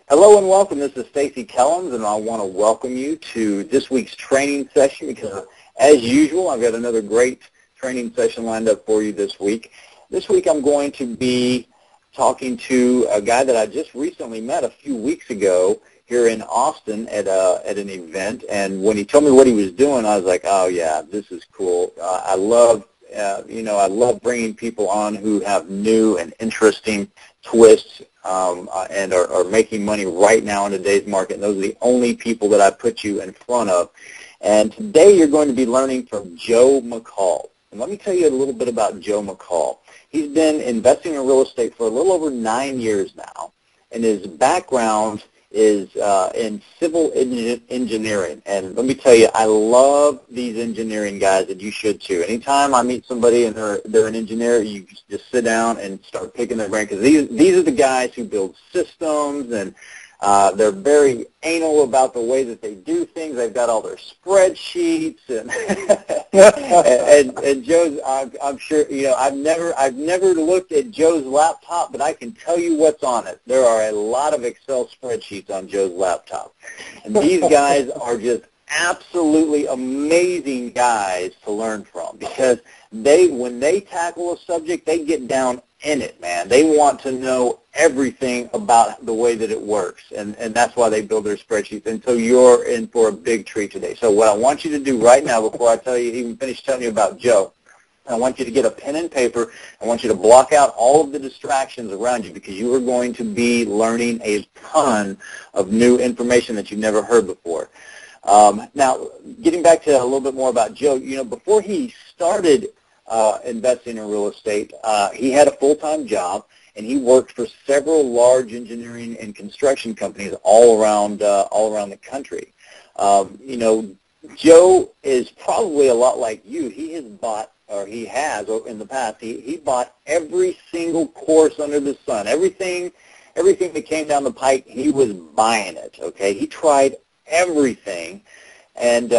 Hello and welcome. This is Stacy Kellums, and I want to welcome you to this week's training session because, as usual, I've got another great training session lined up for you this week. This week I'm going to be talking to a guy that I just recently met a few weeks ago here in Austin at an event, and when he told me what he was doing, I was like, oh yeah, this is cool. I love bringing people on who have new and interesting twists and are making money right now in today's market. And those are the only people that I put you in front of. And today you're going to be learning from Joe McCall. And let me tell you a little bit about Joe McCall. He's been investing in real estate for a little over 9 years now, and his background is in civil engineering. And let me tell you, I love these engineering guys, and you should too. Anytime I meet somebody and they're an engineer, you just sit down and start picking their brain, because these are the guys who build systems, and they're very anal about the way that they do things. They've got all their spreadsheets, and and Joe's. I'm sure I've never looked at Joe's laptop, but I can tell you what's on it. There are a lot of Excel spreadsheets on Joe's laptop, and these guys are just absolutely amazing guys to learn from, because when they tackle a subject, they get down in it, man. They want to know everything about the way that it works, and that's why they build their spreadsheets. And so you're in for a big treat today. So what I want you to do right now, before I even finish telling you about Joe, I want you to get a pen and paper. I want you to block out all of the distractions around you, because you are going to be learning a ton of new information that you've never heard before. Now, getting back to a little bit more about Joe, before he started investing in real estate, he had a full-time job, and he worked for several large engineering and construction companies all around the country. Joe is probably a lot like you. He has bought, or he has in the past, he bought every single course under the sun. Everything that came down the pike, he was buying it. Okay, he tried everything. And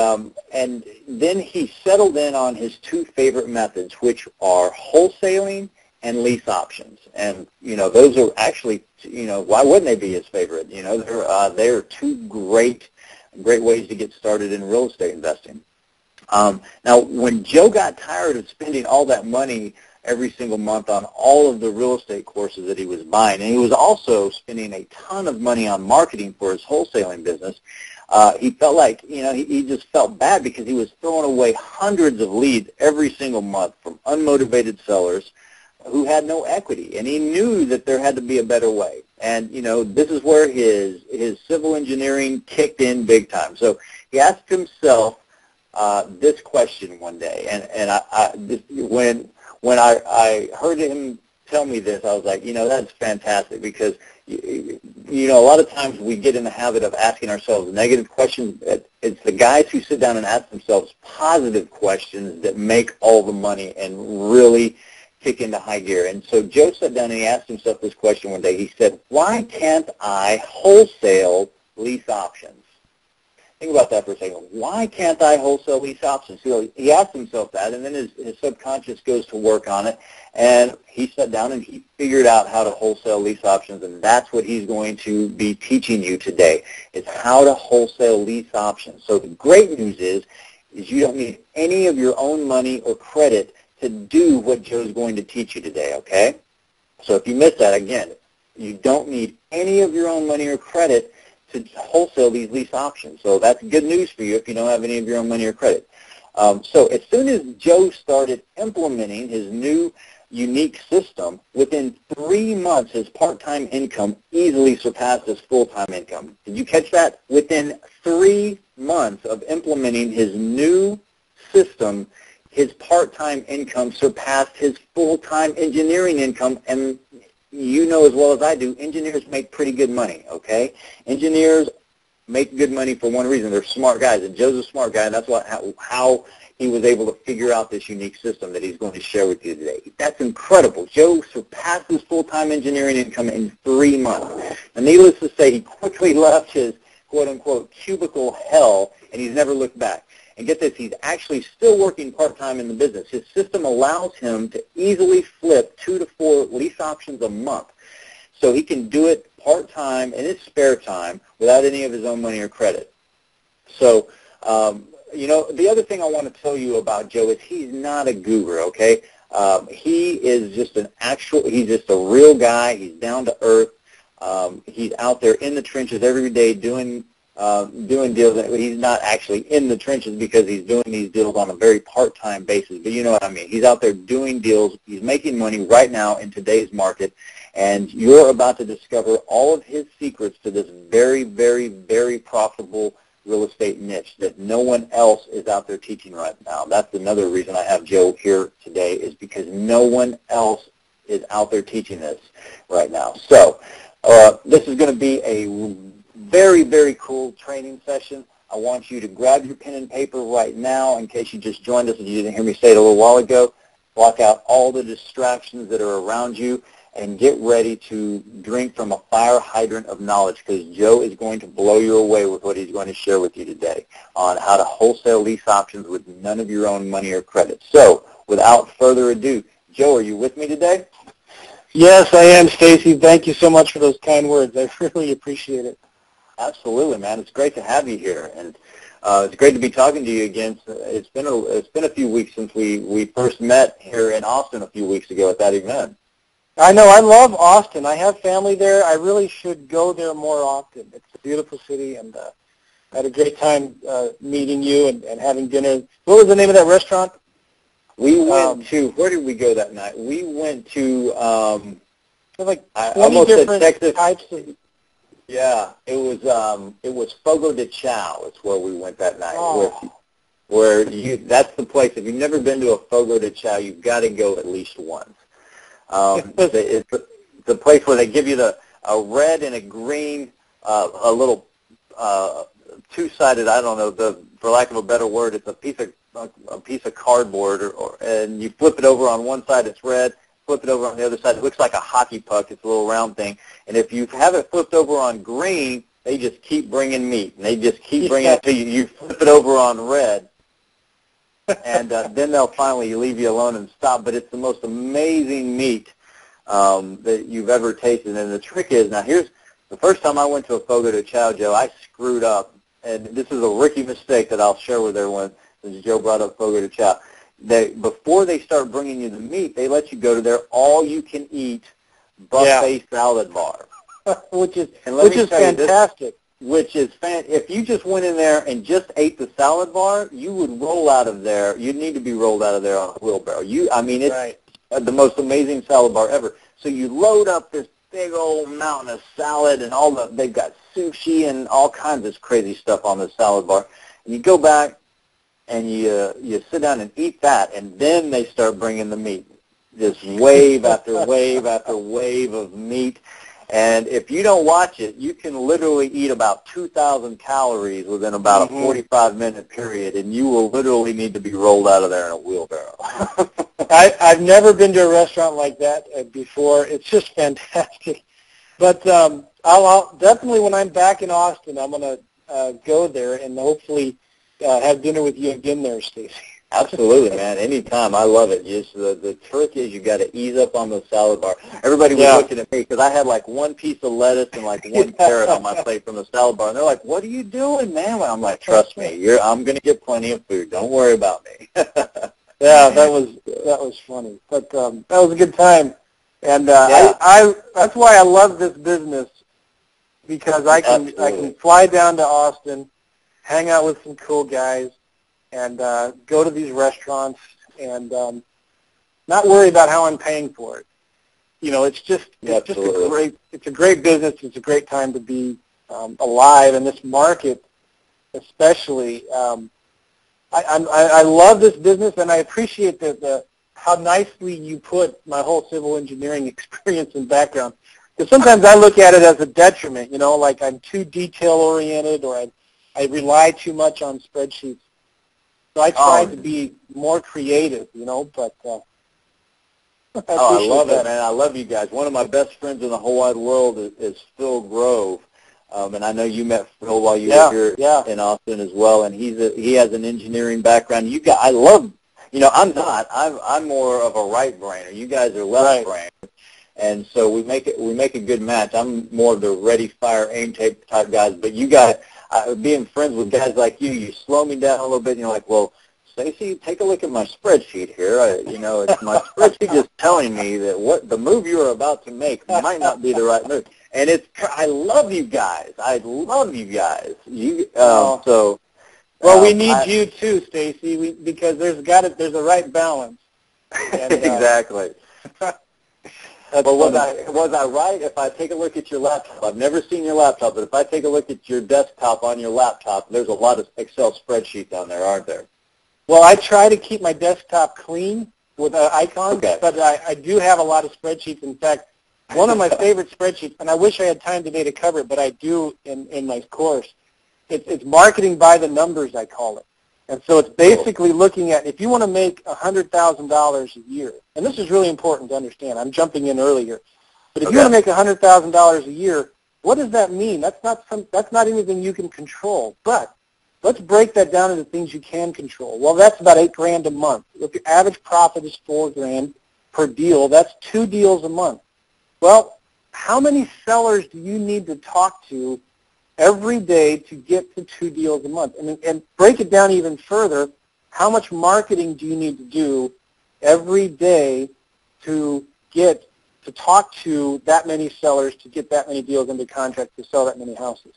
then he settled in on his two favorite methods, which are wholesaling and lease options. And those are actually, why wouldn't they be his favorite? They're two great ways to get started in real estate investing. Now, when Joe got tired of spending all that money every single month on all of the real estate courses that he was buying, and he was also spending a ton of money on marketing for his wholesaling business, he felt like, he just felt bad, because he was throwing away hundreds of leads every single month from unmotivated sellers who had no equity, and he knew that there had to be a better way. And, this is where his civil engineering kicked in big time. So he asked himself this question one day, and when I heard him tell me this, I was like, that's fantastic, because a lot of times we get in the habit of asking ourselves negative questions. It's the guys who sit down and ask themselves positive questions that make all the money and really kick into high gear. And so Joe sat down and he asked himself this question one day. He said, why can't I wholesale lease options? Think about that for a second. Why can't I wholesale lease options? He asked himself that, and then his subconscious goes to work on it, and he sat down and he figured out how to wholesale lease options, and that's what he's going to be teaching you today, is how to wholesale lease options. So the great news is you don't need any of your own money or credit to do what Joe's going to teach you today, okay? So if you missed that, again, you don't need any of your own money or credit to wholesale these lease options. So that's good news for you if you don't have any of your own money or credit. So as soon as Joe started implementing his new unique system, within 3 months his part-time income easily surpassed his full-time income. Did you catch that? Within 3 months of implementing his new system, his part-time income surpassed his full-time engineering income. And you know as well as I do, engineers make pretty good money, okay? Engineers make good money for one reason. They're smart guys, and Joe's a smart guy, and that's how he was able to figure out this unique system that he's going to share with you today. That's incredible. Joe surpassed his full-time engineering income in 3 months. And needless to say, he quickly left his quote-unquote cubicle hell, and he's never looked back. And get this, he's actually still working part-time in the business. His system allows him to easily flip 2 to 4 lease options a month. So he can do it part-time in his spare time without any of his own money or credit. So, the other thing I want to tell you about Joe is he's not a guru, okay? He is just he's just a real guy. He's down to earth. He's out there in the trenches every day doing deals. He's not actually in the trenches because he's doing these deals on a very part-time basis, but you know what I mean. He's out there doing deals. He's making money right now in today's market, and you're about to discover all of his secrets to this very, very, very profitable real estate niche that no one else is out there teaching right now. That's another reason I have Joe here today, is because no one else is out there teaching this right now. So this is going to be a very, very cool training session. I want you to grab your pen and paper right now in case you just joined us and you didn't hear me say it a little while ago. Block out all the distractions that are around you and get ready to drink from a fire hydrant of knowledge, because Joe is going to blow you away with what he's going to share with you today on how to wholesale lease options with none of your own money or credit. So without further ado, Joe, are you with me today? Yes, I am, Stacy. Thank you so much for those kind words. I really appreciate it. Absolutely, man. It's great to have you here, and it's great to be talking to you again. It's been a few weeks since we first met here in Austin a few weeks ago at that event. I know. I love Austin. I have family there. I really should go there more often. It's a beautiful city, and I had a great time meeting you and having dinner. What was the name of that restaurant? We went to, where did we go that night? We went to, like 20 different Texas types of... Yeah, it was Fogo de Chao. It's where we went that night. Oh. That's the place. If you've never been to a Fogo de Chao, you've got to go at least once. It's the place where they give you a red and a green, a little two-sided. I don't know, for lack of a better word, it's a piece of cardboard, and you flip it over on one side, it's red. Flip it over on the other side. It looks like a hockey puck. It's a little round thing. And if you have it flipped over on green, they just keep bringing meat. And they just keep bringing it to you. You flip it over on red, and then they'll finally leave you alone and stop. But it's the most amazing meat that you've ever tasted. And the trick is, now here's the first time I went to a Fogo de Chao, Joe, I screwed up. And this is a rookie mistake that I'll share with everyone, since Joe brought up Fogo de Chao. Before they start bringing you the meat, they let you go to their all-you-can-eat buffet salad bar, which is fantastic. If you just went in there and just ate the salad bar, you would roll out of there. You'd need to be rolled out of there on a wheelbarrow. It's the most amazing salad bar ever. So you load up this big old mountain of salad, and they've got sushi and all kinds of crazy stuff on the salad bar. And you go back and you sit down and eat that, and then they start bringing the meat. Just wave after wave after wave of meat. And if you don't watch it, you can literally eat about 2,000 calories within about a 45-minute period, and you will literally need to be rolled out of there in a wheelbarrow. I've never been to a restaurant like that before. It's just fantastic. But I'll definitely, when I'm back in Austin, I'm going to go there and hopefully have dinner with you again there, Stacy. Absolutely, man. Anytime. I love it. Just the trick is you got to ease up on the salad bar. Everybody was looking at me because I had like one piece of lettuce and like one carrot on my plate from the salad bar, and they're like, "What are you doing, man?" I'm like, "Trust me, I'm going to get plenty of food. Don't worry about me." Yeah, that was funny, but that was a good time, and that's why I love this business, because I can fly down to Austin, hang out with some cool guys, and go to these restaurants and not worry about how I'm paying for it. It's just a great business. It's a great time to be alive in this market, especially. I love this business, and I appreciate how nicely you put my whole civil engineering experience and background. Because sometimes I look at it as a detriment, like I'm too detail-oriented, or I rely too much on spreadsheets. So I try to be more creative, but I love it, man. I love you guys. One of my best friends in the whole wide world is Phil Grove. And I know you met Phil while you were here in Austin as well, and he has an engineering background. I love, I'm more of a right brainer. You guys are left brainer. And so we make a good match. I'm more of the ready, fire, aim type guys, but you got being friends with guys like you slow me down a little bit, and you're like, well, Stacy, take a look at my spreadsheet here. It's my spreadsheet just telling me that what the move you are about to make might not be the right move. And I love you guys. I love you guys. So. Well, we need you too, Stacy, because there's a right balance. And, exactly. Well, was I right? If I take a look at your laptop, I've never seen your laptop, but if I take a look at your desktop on your laptop, there's a lot of Excel spreadsheets on there, aren't there? Well, I try to keep my desktop clean with icons, but I do have a lot of spreadsheets. In fact, one of my favorite spreadsheets, and I wish I had time today to cover it, but I do in my course, it's marketing by the numbers, I call it. And so it's basically looking at, if you want to make $100,000 a year, and this is really important to understand. I'm jumping in earlier. But if you want to make $100,000 a year, what does that mean? That's not anything you can control. But let's break that down into things you can control. Well, that's about $8,000 a month. If your average profit is $4,000 per deal, that's 2 deals a month. Well, how many sellers do you need to talk to every day to get to 2 deals a month? And break it down even further, how much marketing do you need to do every day to talk to that many sellers, to get that many deals under contract, to sell that many houses?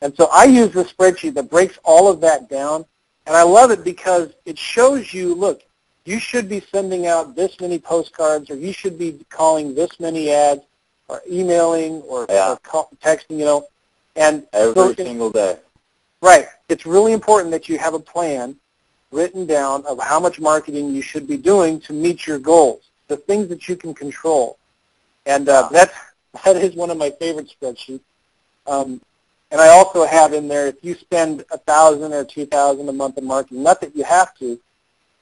And so I use this spreadsheet that breaks all of that down, and I love it because it shows you, look, you should be sending out this many postcards, or you should be calling this many ads, or emailing, or texting, and every single day. Right. It's really important that you have a plan written down of how much marketing you should be doing to meet your goals, the things that you can control. And that is one of my favorite spreadsheets. And I also have in there, if you spend $1,000 or $2,000 a month in marketing, not that you have to,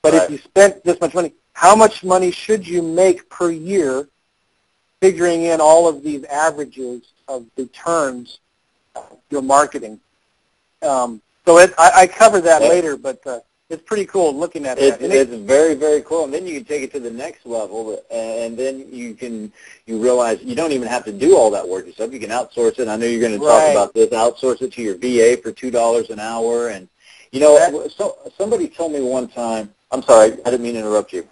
but if you spent this much money, how much money should you make per year, figuring in all of these averages of returns your marketing. I cover that later, but it's pretty cool looking at it. It's very, very cool. And then you can take it to the next level, and then you realize you don't even have to do all that work yourself. You can outsource it. I know you're going to talk about this. Outsource it to your VA for $2 an hour. And, somebody told me one time, I'm sorry, I didn't mean to interrupt you.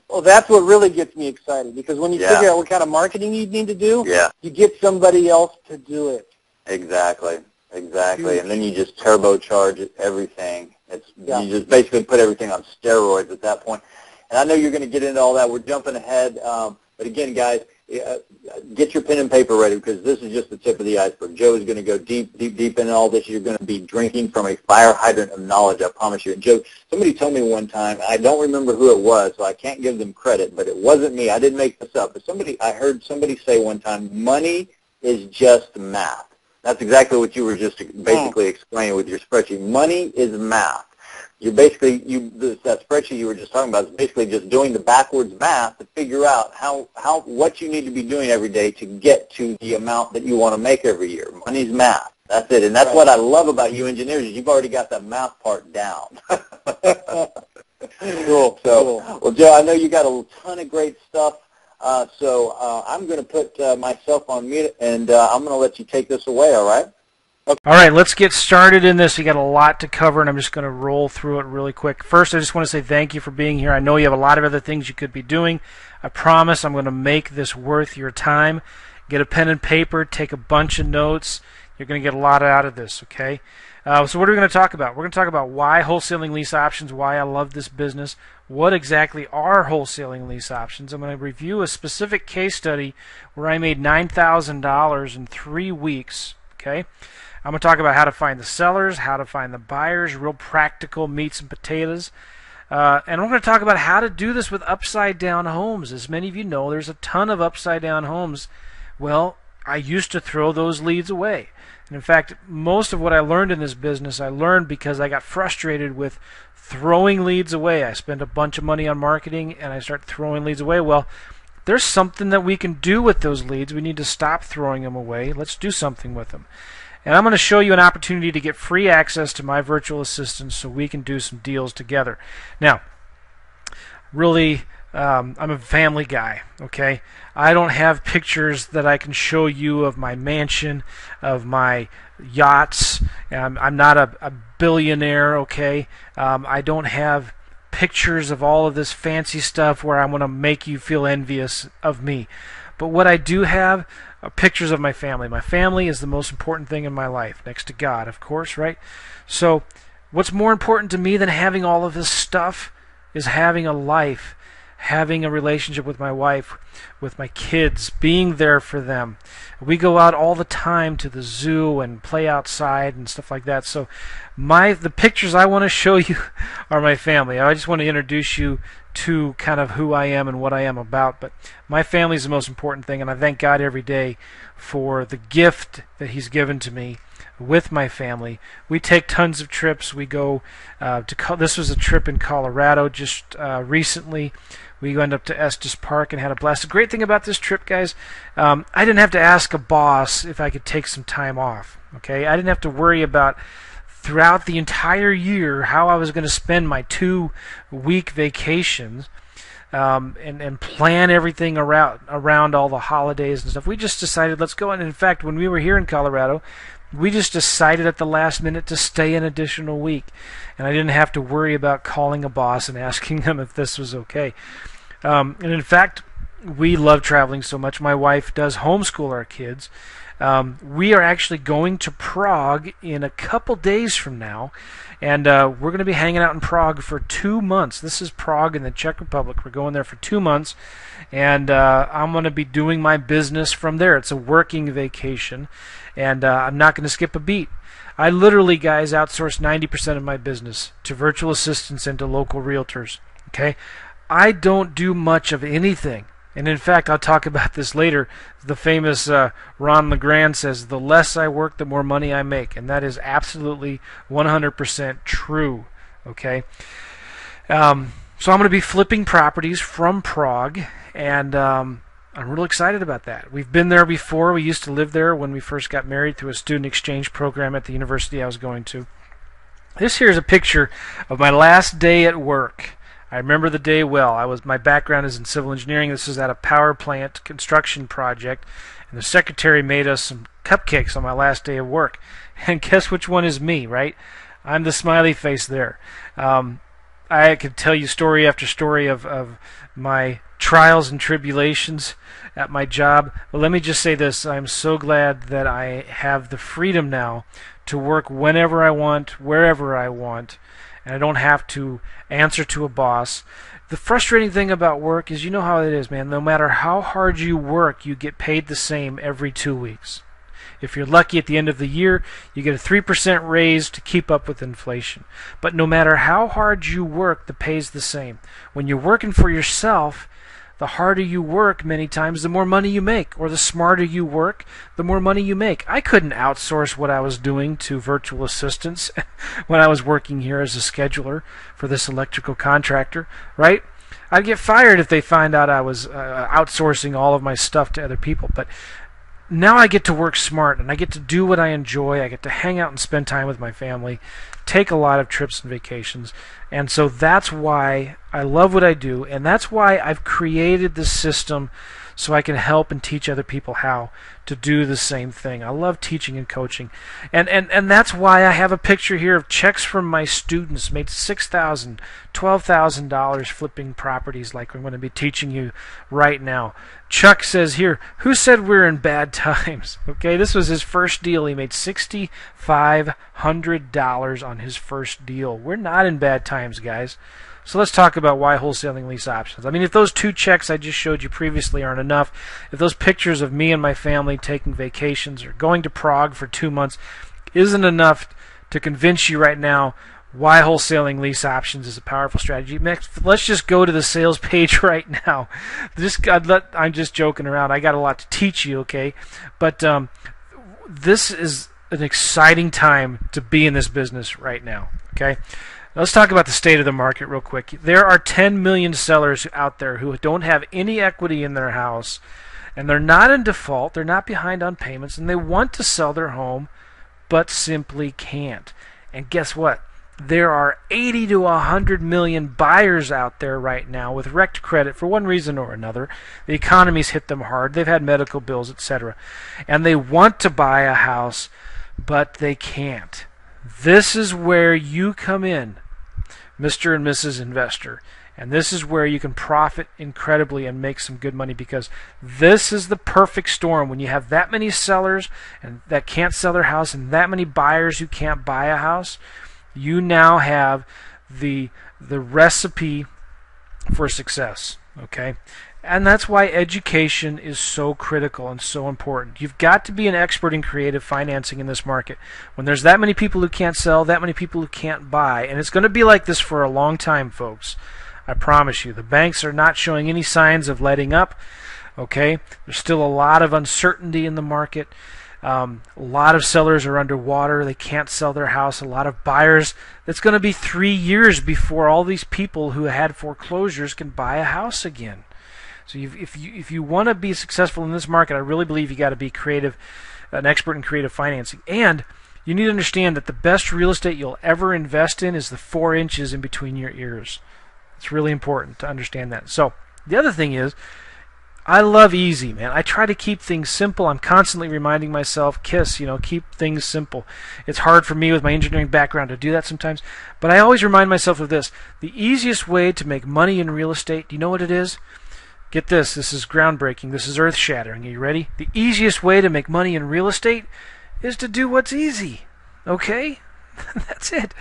Well, that's what really gets me excited, because when you figure out what kind of marketing you need to do, you get somebody else to do it. Exactly. And then you just turbocharge everything. You just basically put everything on steroids at that point. And I know you're going to get into all that. We're jumping ahead. But again, guys, get your pen and paper ready, because this is just the tip of the iceberg. Joe is going to go deep into all this. You're going to be drinking from a fire hydrant of knowledge, I promise you. And Joe, somebody told me one time, I don't remember who it was, so I can't give them credit, but it wasn't me. I didn't make this up. But I heard somebody say one time, money is just math. That's exactly what you were just basically explaining with your spreadsheet. Money is math. You're basically, that spreadsheet you were just talking about is basically just doing the backwards math to figure out what you need to be doing every day to get to the amount that you want to make every year. Money's math. That's it. And that's what I love about you engineers, is you've already got that math part down. Cool. Well, Joe, I know you got a ton of great stuff. So I'm going to put myself on mute, and I'm going to let you take this away, all right? Okay. All right, let's get started in this. We got a lot to cover, and I'm just going to roll through it really quick. First, I just want to say thank you for being here. I know you have a lot of other things you could be doing. I promise I'm going to make this worth your time. Get a pen and paper, take a bunch of notes. You're going to get a lot out of this, okay? So what are we going to talk about? We're going to talk about why wholesaling lease options, why I love this business, what exactly are wholesaling lease options. I'm going to review a specific case study where I made $9,000 in 3 weeks, okay? I'm going to talk about how to find the sellers, how to find the buyers, real practical meats and potatoes. And we're going to talk about how to do this with upside-down homes. As many of you know, there's a ton of upside-down homes. Well, I used to throw those leads away. And in fact, most of what I learned in this business, I learned because I got frustrated with throwing leads away. I spent a bunch of money on marketing, and I start throwing leads away. Well, there's something that we can do with those leads. We need to stop throwing them away. Let's do something with them. And I'm going to show you an opportunity to get free access to my virtual assistant so we can do some deals together. Now, really I'm a family guy, okay? I don't have pictures that I can show you of my mansion, of my yachts. I'm not a billionaire, okay? I don't have pictures of all of this fancy stuff where I want to make you feel envious of me. But what I do have are pictures of my family. My family is the most important thing in my life, next to God, of course, right? So what's more important to me than having all of this stuff is having a life, having a relationship with my wife, with my kids, being there for them. We go out all the time to the zoo and play outside and stuff like that. So the pictures I want to show you are my family. I just want to introduce you to kind of who I am and what I am about. But my family is the most important thing, and I thank God every day for the gift that He's given to me with my family. We take tons of trips. We go this was a trip in Colorado just recently. We went up to Estes Park and had a blast. The great thing about this trip, guys, I didn't have to ask a boss if I could take some time off. Okay, I didn't have to worry about throughout the entire year how I was going to spend my 2-week vacations and plan everything around all the holidays and stuff. We just decided, let's go. And in fact, when we were here in Colorado, we just decided at the last minute to stay an additional week. And I didn't have to worry about calling a boss and asking them if this was okay. And in fact, we love traveling so much. My wife does homeschool our kids. We are actually going to Prague in a couple days from now, and we're going to be hanging out in Prague for 2 months. This is Prague in the Czech Republic. We're going there for 2 months, and I'm going to be doing my business from there. It's a working vacation, and I'm not going to skip a beat. I literally, guys, outsource 90% of my business to virtual assistants and to local realtors. Okay, I don't do much of anything. And in fact, I'll talk about this later. The famous Ron LeGrand says, the less I work, the more money I make. And that is absolutely 100% true. Okay? So I'm going to be flipping properties from Prague, and I'm real excited about that. We've been there before. We used to live there when we first got married through a student exchange program at the university I was going to. This here is a picture of my last day at work. I remember the day well. My background is in civil engineering. This is at a power plant construction project, and the secretary made us some cupcakes on my last day of work. And guess which one is me, right? I'm the smiley face there. I could tell you story after story of my trials and tribulations at my job. But let me just say this. I'm so glad that I have the freedom now to work whenever I want, wherever I want, and I don't have to answer to a boss. The frustrating thing about work is, you know how it is, man. No matter how hard you work, you get paid the same every 2 weeks. If you're lucky at the end of the year, you get a 3% raise to keep up with inflation. But no matter how hard you work, the pay's the same. When you're working for yourself, the harder you work many times, the more money you make. Or the smarter you work, the more money you make. I couldn't outsource what I was doing to virtual assistants when I was working here as a scheduler for this electrical contractor, right? I'd get fired if they find out I was outsourcing all of my stuff to other people. But now I get to work smart, and I get to do what I enjoy. I get to hang out and spend time with my family, take a lot of trips and vacations. And so that's why I love what I do, and that's why I've created this system so I can help and teach other people how to do the same thing. I love teaching and coaching. And that's why I have a picture here of checks from my students, made $6,000, $12,000 flipping properties like I'm going to be teaching you right now. Chuck says here, who said we're in bad times? Okay, this was his first deal. He made $6,500 on his first deal. We're not in bad times, guys. So let's talk about why wholesaling lease options. I mean, if those 2 checks I just showed you previously aren't enough, if those pictures of me and my family taking vacations or going to Prague for 2 months isn't enough to convince you right now why wholesaling lease options is a powerful strategy, let's just go to the sales page right now. I'm just joking around. I got a lot to teach you, okay? But this is an exciting time to be in this business right now, okay? Let's talk about the state of the market real quick. There are 10 million sellers out there who don't have any equity in their house, and they're not in default, they're not behind on payments, and they want to sell their home, but simply can't. And guess what? there are 80 to 100 million buyers out there right now with wrecked credit for one reason or another. The economy's hit them hard. They've had medical bills, etc. And they want to buy a house, but they can't. This is where you come in, Mr. and Mrs. Investor. And this is where you can profit incredibly and make some good money, because this is the perfect storm. When you have that many sellers and that can't sell their house and that many buyers who can't buy a house, you now have the recipe for success, okay? And that's why education is so critical and so important. You've got to be an expert in creative financing in this market. When there's that many people who can't sell, that many people who can't buy, and it's going to be like this for a long time, folks. I promise you. The banks are not showing any signs of letting up, okay? There's still a lot of uncertainty in the market. A lot of sellers are underwater. They can't sell their house. A lot of buyers. It's going to be 3 years before all these people who had foreclosures can buy a house again. So if you want to be successful in this market, I really believe you got to be creative, an expert in creative financing. And you need to understand that the best real estate you'll ever invest in is the 4 inches in between your ears. It's really important to understand that. So the other thing is, I love easy, man. I try to keep things simple. I'm constantly reminding myself, keep things simple. It's hard for me with my engineering background to do that sometimes, but I always remind myself of this. The easiest way to make money in real estate, do you know what it is? Get this. This is groundbreaking. This is earth-shattering. Are you ready? The easiest way to make money in real estate is to do what's easy. Okay? That's it.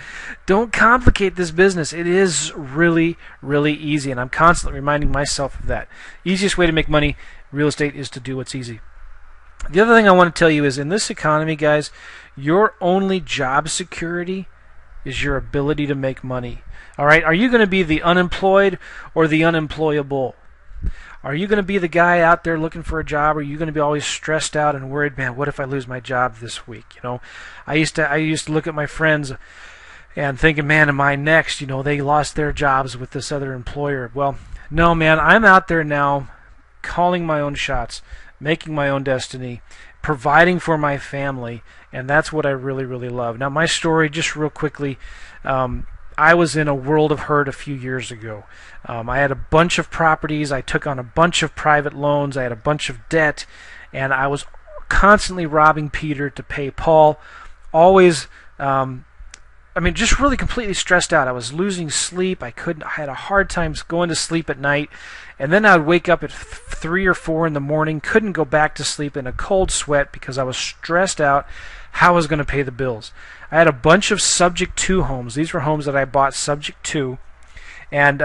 Don't complicate this business. It is really, really easy, and I'm constantly reminding myself of that. Easiest way to make money in real estate is to do what's easy. The other thing I want to tell you is, in this economy, guys, your only job security is your ability to make money. All right? Are you going to be the unemployed or the unemployable? Are you going to be the guy out there looking for a job, or are you going to be always stressed out and worried, man, what if I lose my job this week? I used to look at my friends and thinking, man, am I next? They lost their jobs with this other employer. Well, no, man, I'm out there now calling my own shots, making my own destiny, providing for my family, and that's what I really, really love. Now, my story, just real quickly, I was in a world of hurt a few years ago. I had a bunch of properties. I took on a bunch of private loans. I had a bunch of debt, and I was constantly robbing Peter to pay Paul. Always, just really completely stressed out. I was losing sleep. I had a hard time going to sleep at night, and then I would wake up at 3 or 4 in the morning, couldn't go back to sleep in a cold sweat because I was stressed out how I was going to pay the bills. I had a bunch of subject to homes. These were homes that I bought subject to, and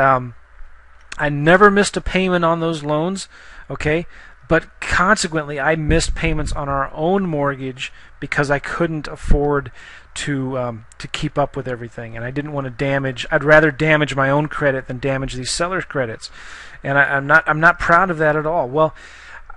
I never missed a payment on those loans, okay? But consequently, I missed payments on our own mortgage because I couldn't afford to keep up with everything, and I didn't want to damage. I'd rather damage my own credit than damage these sellers' credits, and I'm not proud of that at all. Well,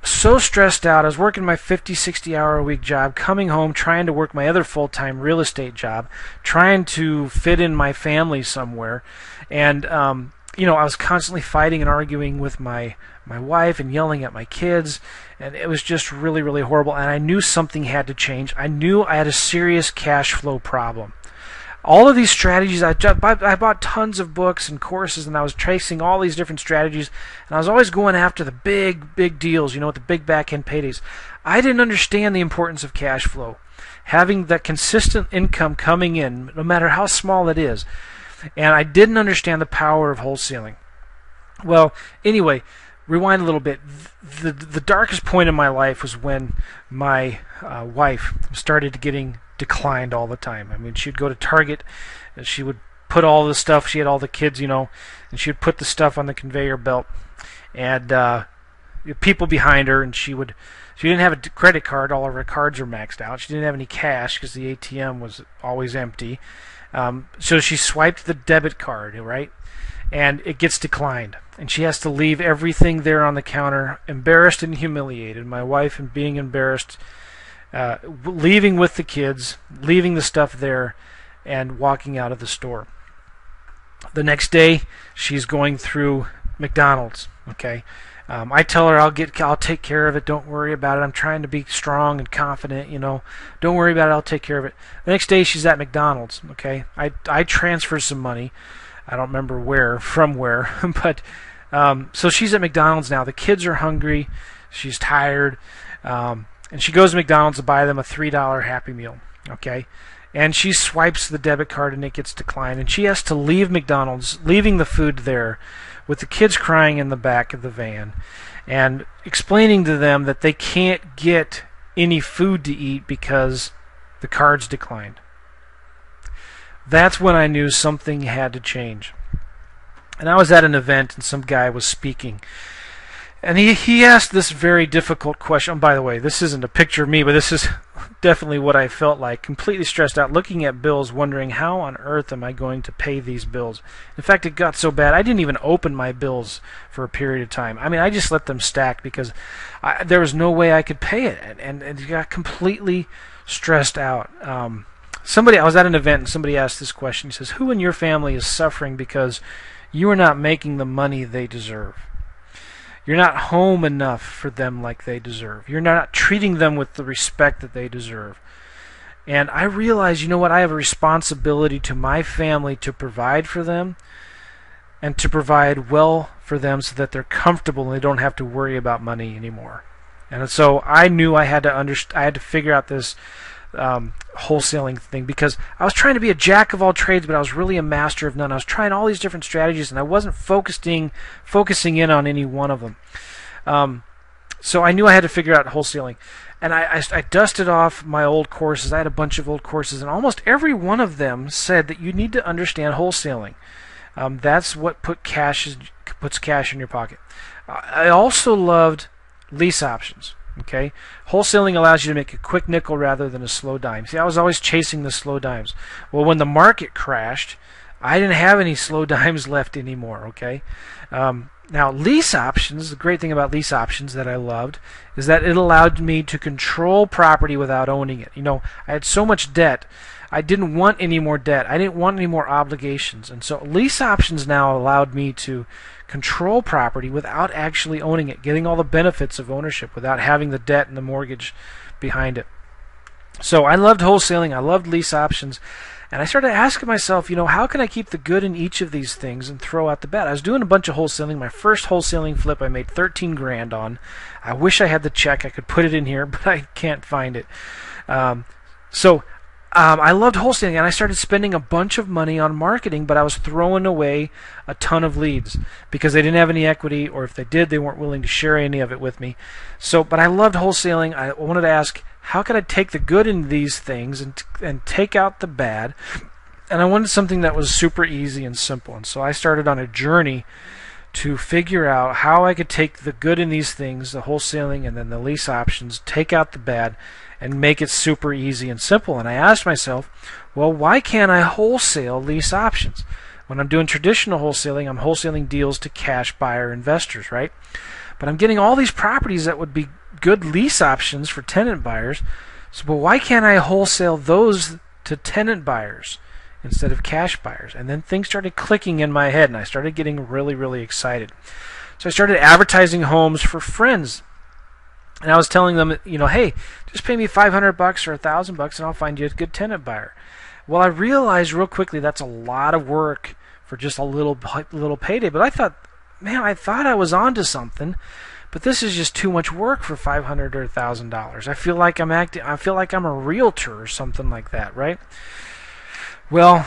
so stressed out. I was working my 50, 60-hour-a-week job, coming home, trying to work my other full-time real estate job, trying to fit in my family somewhere, and I was constantly fighting and arguing with my wife and yelling at my kids, and it was just really, really horrible, and I knew something had to change. I knew I had a serious cash flow problem. All of these strategies, I bought tons of books and courses, and I was tracing all these different strategies, and I was always going after the big deals, with the big back-end paydays. I didn't understand the importance of cash flow. Having that consistent income coming in, no matter how small it is, and I didn't understand the power of wholesaling. Well, anyway, rewind a little bit. The darkest point in my life was when my wife started getting declined all the time. She'd go to Target, and she would put all the stuff. She had all the kids, and she would put the stuff on the conveyor belt, and people behind her, and she didn't have a credit card. All of her cards were maxed out. She didn't have any cash because the ATM was always empty. So she swiped the debit card, right? And it gets declined. And she has to leave everything there on the counter, embarrassed and humiliated. My wife, and being embarrassed, leaving with the kids, leaving the stuff there, and walking out of the store. The next day, she's going through McDonald's, okay? I tell her I'll take care of it. Don't worry about it. I'm trying to be strong and confident. Don't worry about it. I'll take care of it. The next day she's at McDonald's. Okay, I transfer some money. I don't remember from where, but so she's at McDonald's now. The kids are hungry. She's tired, and she goes to McDonald's to buy them a $3 Happy Meal. Okay, and she swipes the debit card and it gets declined, and she has to leave McDonald's, leaving the food there, with the kids crying in the back of the van, and explaining to them that they can't get any food to eat because the card's declined. That's when I knew something had to change. And I was at an event and some guy was speaking. And he asked this very difficult question. By the way, this isn't a picture of me, but this is definitely what I felt like. Completely stressed out, looking at bills, wondering how on earth am I going to pay these bills. In fact, it got so bad I didn't even open my bills for a period of time. I mean, I just let them stack because there was no way I could pay it. And it got completely stressed out. I was at an event and somebody asked this question. He says, who in your family is suffering because you are not making the money they deserve? You're not home enough for them like they deserve. You're not treating them with the respect that they deserve. And I realized, you know what, I have a responsibility to my family to provide for them and to provide well for them so that they're comfortable and they don't have to worry about money anymore. And so I knew I had to figure out this wholesaling thing, because I was trying to be a jack of all trades, but I was really a master of none. I was trying all these different strategies, and I wasn't focusing in on any one of them. So I knew I had to figure out wholesaling. And I dusted off my old courses. I had a bunch of old courses, and almost every one of them said that you need to understand wholesaling. That's what puts cash in your pocket. I also loved lease options. Okay, wholesaling allows you to make a quick nickel rather than a slow dime. See, I was always chasing the slow dimes. Well, when the market crashed, I didn't have any slow dimes left anymore. Okay, now lease options. The great thing about lease options that I loved is that it allowed me to control property without owning it. I had so much debt. I didn't want any more debt. I didn't want any more obligations. And so lease options now allowed me to control property without actually owning it, getting all the benefits of ownership without having the debt and the mortgage behind it. So I loved wholesaling. I loved lease options. And I started asking myself, how can I keep the good in each of these things and throw out the bad? I was doing a bunch of wholesaling. My first wholesaling flip I made $13,000 on. I wish I had the check. I could put it in here, but I can't find it. I loved wholesaling, and I started spending a bunch of money on marketing, but I was throwing away a ton of leads because they didn't have any equity, or if they did, they weren't willing to share any of it with me. But I loved wholesaling. I wanted to ask, how could I take the good in these things and take out the bad? And I wanted something that was super easy and simple. And so I started on a journey to figure out how I could take the good in these things, the wholesaling and then the lease options, take out the bad, and make it super easy and simple. And I asked myself, well, why can't I wholesale lease options? When I'm doing traditional wholesaling, I'm wholesaling deals to cash buyer investors, right? But I'm getting all these properties that would be good lease options for tenant buyers. But why can't I wholesale those to tenant buyers instead of cash buyers? And then things started clicking in my head, and I started getting really, really excited. So I started advertising homes for friends. And I was telling them, hey, just pay me $500 or $1,000 and I'll find you a good tenant buyer. Well, I realized real quickly that's a lot of work for just a little payday. But I thought I was onto something. But this is just too much work for $500 or $1,000. I feel like I'm a realtor or something like that, right? Well,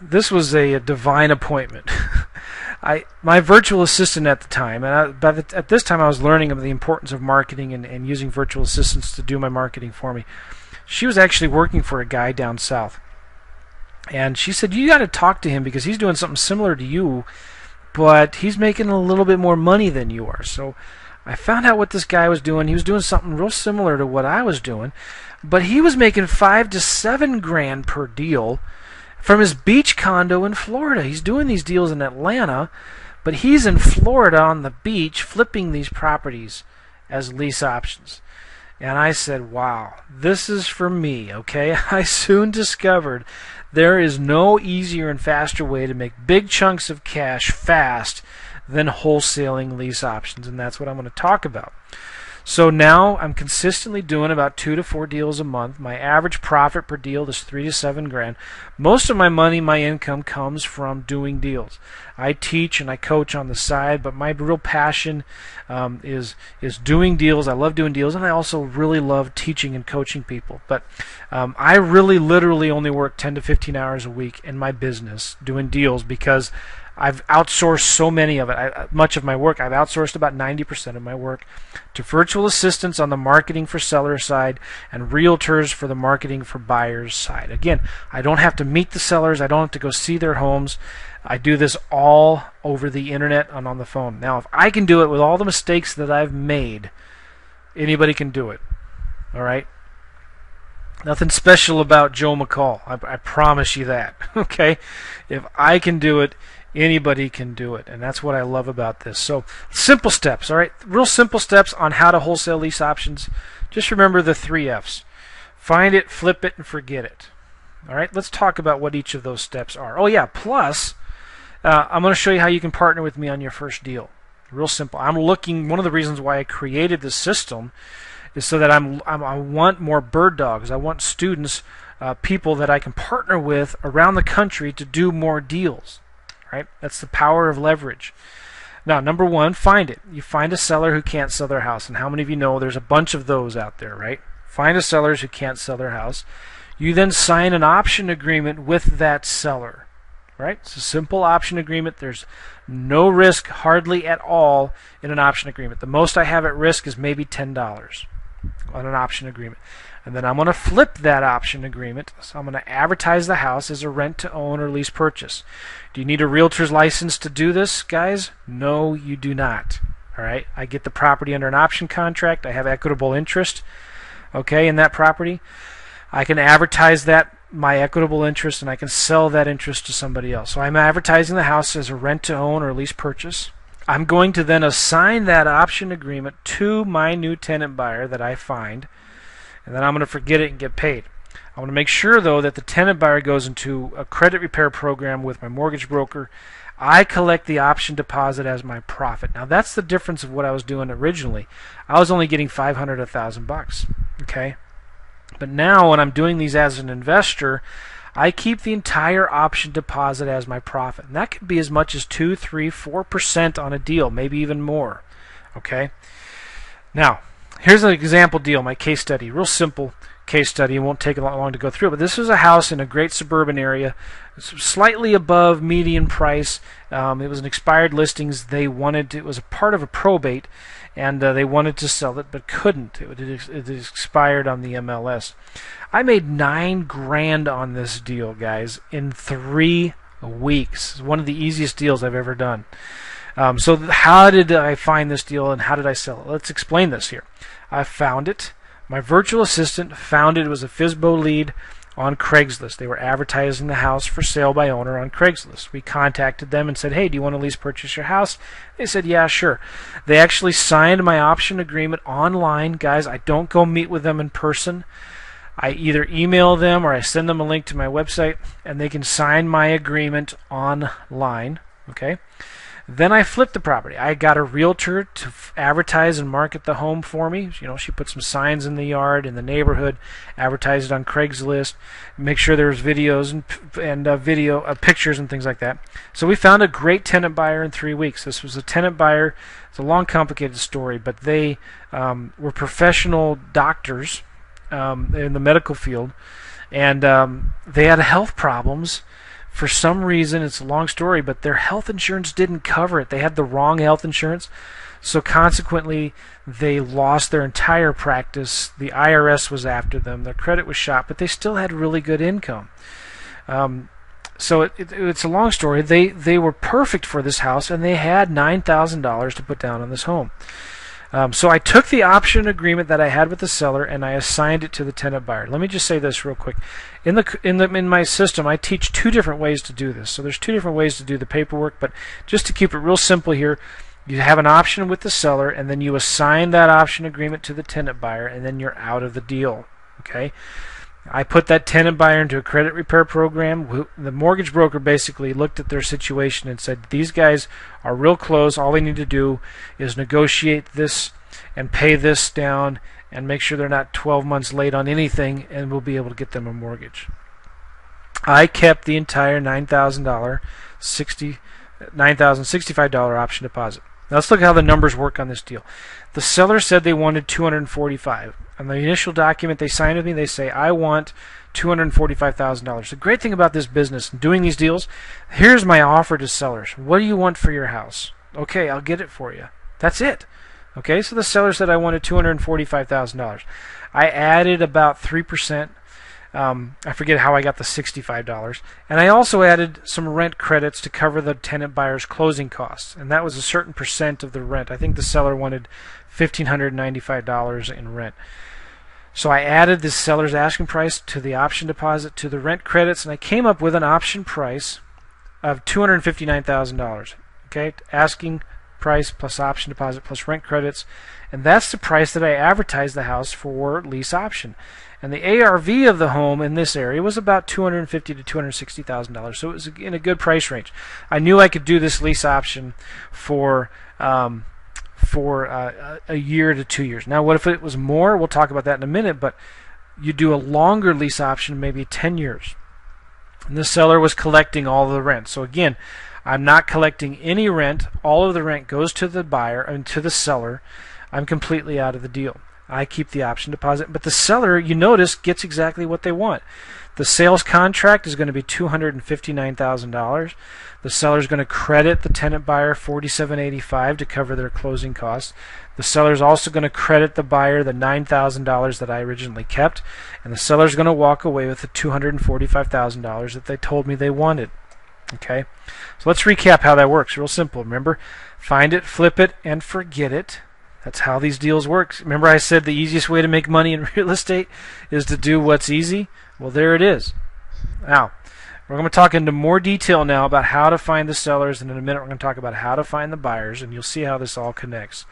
this was a divine appointment. My virtual assistant at the time, and at this time I was learning of the importance of marketing and using virtual assistants to do my marketing for me. She was actually working for a guy down south. And she said, you got to talk to him because he's doing something similar to you, but he's making a little bit more money than you are. So I found out what this guy was doing. He was doing something real similar to what I was doing, but he was making $5,000 to $7,000 per deal from his beach condo in Florida. He's doing these deals in Atlanta, but he's in Florida on the beach flipping these properties as lease options. And I said, wow, this is for me, okay? I soon discovered there is no easier and faster way to make big chunks of cash fast than wholesaling lease options, and that's what I'm going to talk about. So now I'm consistently doing about 2 to 4 deals a month. My average profit per deal is $3 to $7 grand. Most of my money, my income, comes from doing deals. I teach and I coach on the side, but my real passion is doing deals. I love doing deals, and I also really love teaching and coaching people. But I really literally only work 10 to 15 hours a week in my business doing deals because I've outsourced so many of it. Much of my work, I've outsourced about 90% of my work to virtual assistants on the marketing for seller side and realtors for the marketing for buyers side. Again, I don't have to meet the sellers. I don't have to go see their homes. I do this all over the internet and on the phone. Now, if I can do it with all the mistakes that I've made, anybody can do it. All right? Nothing special about Joe McCall. I promise you that. Okay? If I can do it, anybody can do it, and that's what I love about this. So, simple steps, all right? Real simple steps on how to wholesale lease options. Just remember the 3 F's. Find it, flip it, and forget it. All right, let's talk about what each of those steps are. Oh, yeah, plus, I'm going to show you how you can partner with me on your first deal. Real simple. One of the reasons why I created this system is so that I want more bird dogs. I want students, people that I can partner with around the country to do more deals. Right? That's the power of leverage. Now, number 1, find it. You find a seller who can't sell their house. And how many of you know there's a bunch of those out there, right? Find a seller who can't sell their house. You then sign an option agreement with that seller. Right? It's a simple option agreement. There's no risk hardly at all in an option agreement. The most I have at risk is maybe $10 on an option agreement. And then I'm going to flip that option agreement. So I'm going to advertise the house as a rent-to-own or lease purchase. Do you need a realtor's license to do this, guys? No, you do not. All right. I get the property under an option contract. I have equitable interest, okay, in that property. I can advertise that, my equitable interest, and I can sell that interest to somebody else. So I'm advertising the house as a rent-to-own or lease purchase. I'm going to then assign that option agreement to my new tenant buyer that I find, and then I'm going to forget it and get paid. I want to make sure, though, that the tenant buyer goes into a credit repair program with my mortgage broker. I collect the option deposit as my profit. Now, that's the difference of what I was doing originally. I was only getting $500 to $1,000, okay? But now, when I'm doing these as an investor, I keep the entire option deposit as my profit. And that could be as much as 2, 3, 4% on a deal, maybe even more, okay? Now, here's an example deal, my case study. Real simple case study. It won't take a lot long to go through it. But this is a house in a great suburban area, slightly above median price. It was an expired listings. It was a part of a probate, and they wanted to sell it but couldn't. It expired on the MLS. I made $9 grand on this deal, guys, in 3 weeks. It's one of the easiest deals I've ever done. So how did I find this deal and how did I sell it? Let's explain this here. I found it. My virtual assistant found it. It was a FSBO lead on Craigslist. They were advertising the house for sale by owner on Craigslist. We contacted them and said, hey, do you want to lease purchase your house? They said, yeah, sure. They actually signed my option agreement online. Guys, I don't go meet with them in person. I either email them or I send them a link to my website, and they can sign my agreement online. Okay? Then I flipped the property. I got a realtor to advertise and market the home for me. You know, she put some signs in the yard, in the neighborhood, advertised it on Craigslist, make sure there was videos and pictures and things like that. So we found a great tenant buyer in 3 weeks. This was a tenant buyer. It's a long, complicated story, but they were professional doctors in the medical field, and they had health problems. For some reason, it's a long story, but their health insurance didn't cover it. They had the wrong health insurance, so consequently, they lost their entire practice. The IRS was after them. Their credit was shot, but they still had really good income. So it's a long story. They were perfect for this house, and they had $9,000 to put down on this home. So I took the option agreement that I had with the seller and I assigned it to the tenant buyer. Let me just say this real quick. In my system, I teach 2 different ways to do this. So there's 2 different ways to do the paperwork, but just to keep it real simple here, you have an option with the seller, and then you assign that option agreement to the tenant buyer, and then you're out of the deal. Okay? I put that tenant buyer into a credit repair program. The mortgage broker basically looked at their situation and said, these guys are real close. All they need to do is negotiate this and pay this down and make sure they're not 12 months late on anything, and we'll be able to get them a mortgage. I kept the entire $9,065 option deposit. Now let's look at how the numbers work on this deal. The seller said they wanted $245,000. On the initial document they signed with me, they say, I want $245,000. The great thing about this business, doing these deals, here's my offer to sellers. What do you want for your house? Okay, I'll get it for you. That's it. Okay, so the seller said I wanted $245,000. I added about 3%. I forget how I got the $65. And I also added some rent credits to cover the tenant buyer's closing costs. And that was a certain percent of the rent. I think the seller wanted $1,595 in rent. So I added the seller's asking price to the option deposit to the rent credits, and I came up with an option price of $259,000. Okay, asking price plus option deposit plus rent credits, and that's the price that I advertised the house for lease option. And the ARV of the home in this area was about $250,000 to $260,000, so it was in a good price range. I knew I could do this lease option for a year to 2 years. Now, what if it was more? We'll talk about that in a minute, but you do a longer lease option, maybe 10 years. And the seller was collecting all of the rent. So again, I'm not collecting any rent. All of the rent goes to the buyer and to the seller. I'm completely out of the deal. I keep the option deposit, but the seller, you notice, gets exactly what they want. The sales contract is going to be $259,000. The seller is going to credit the tenant buyer $47.85 to cover their closing costs. The seller is also going to credit the buyer the $9,000 that I originally kept, and the seller is going to walk away with the $245,000 that they told me they wanted. Okay, so let's recap how that works. Real simple. Remember, find it, flip it, and forget it. That's how these deals work. Remember I said the easiest way to make money in real estate is to do what's easy? Well, there it is. Now, we're going to talk into more detail now about how to find the sellers, and in a minute we're going to talk about how to find the buyers, and you'll see how this all connects.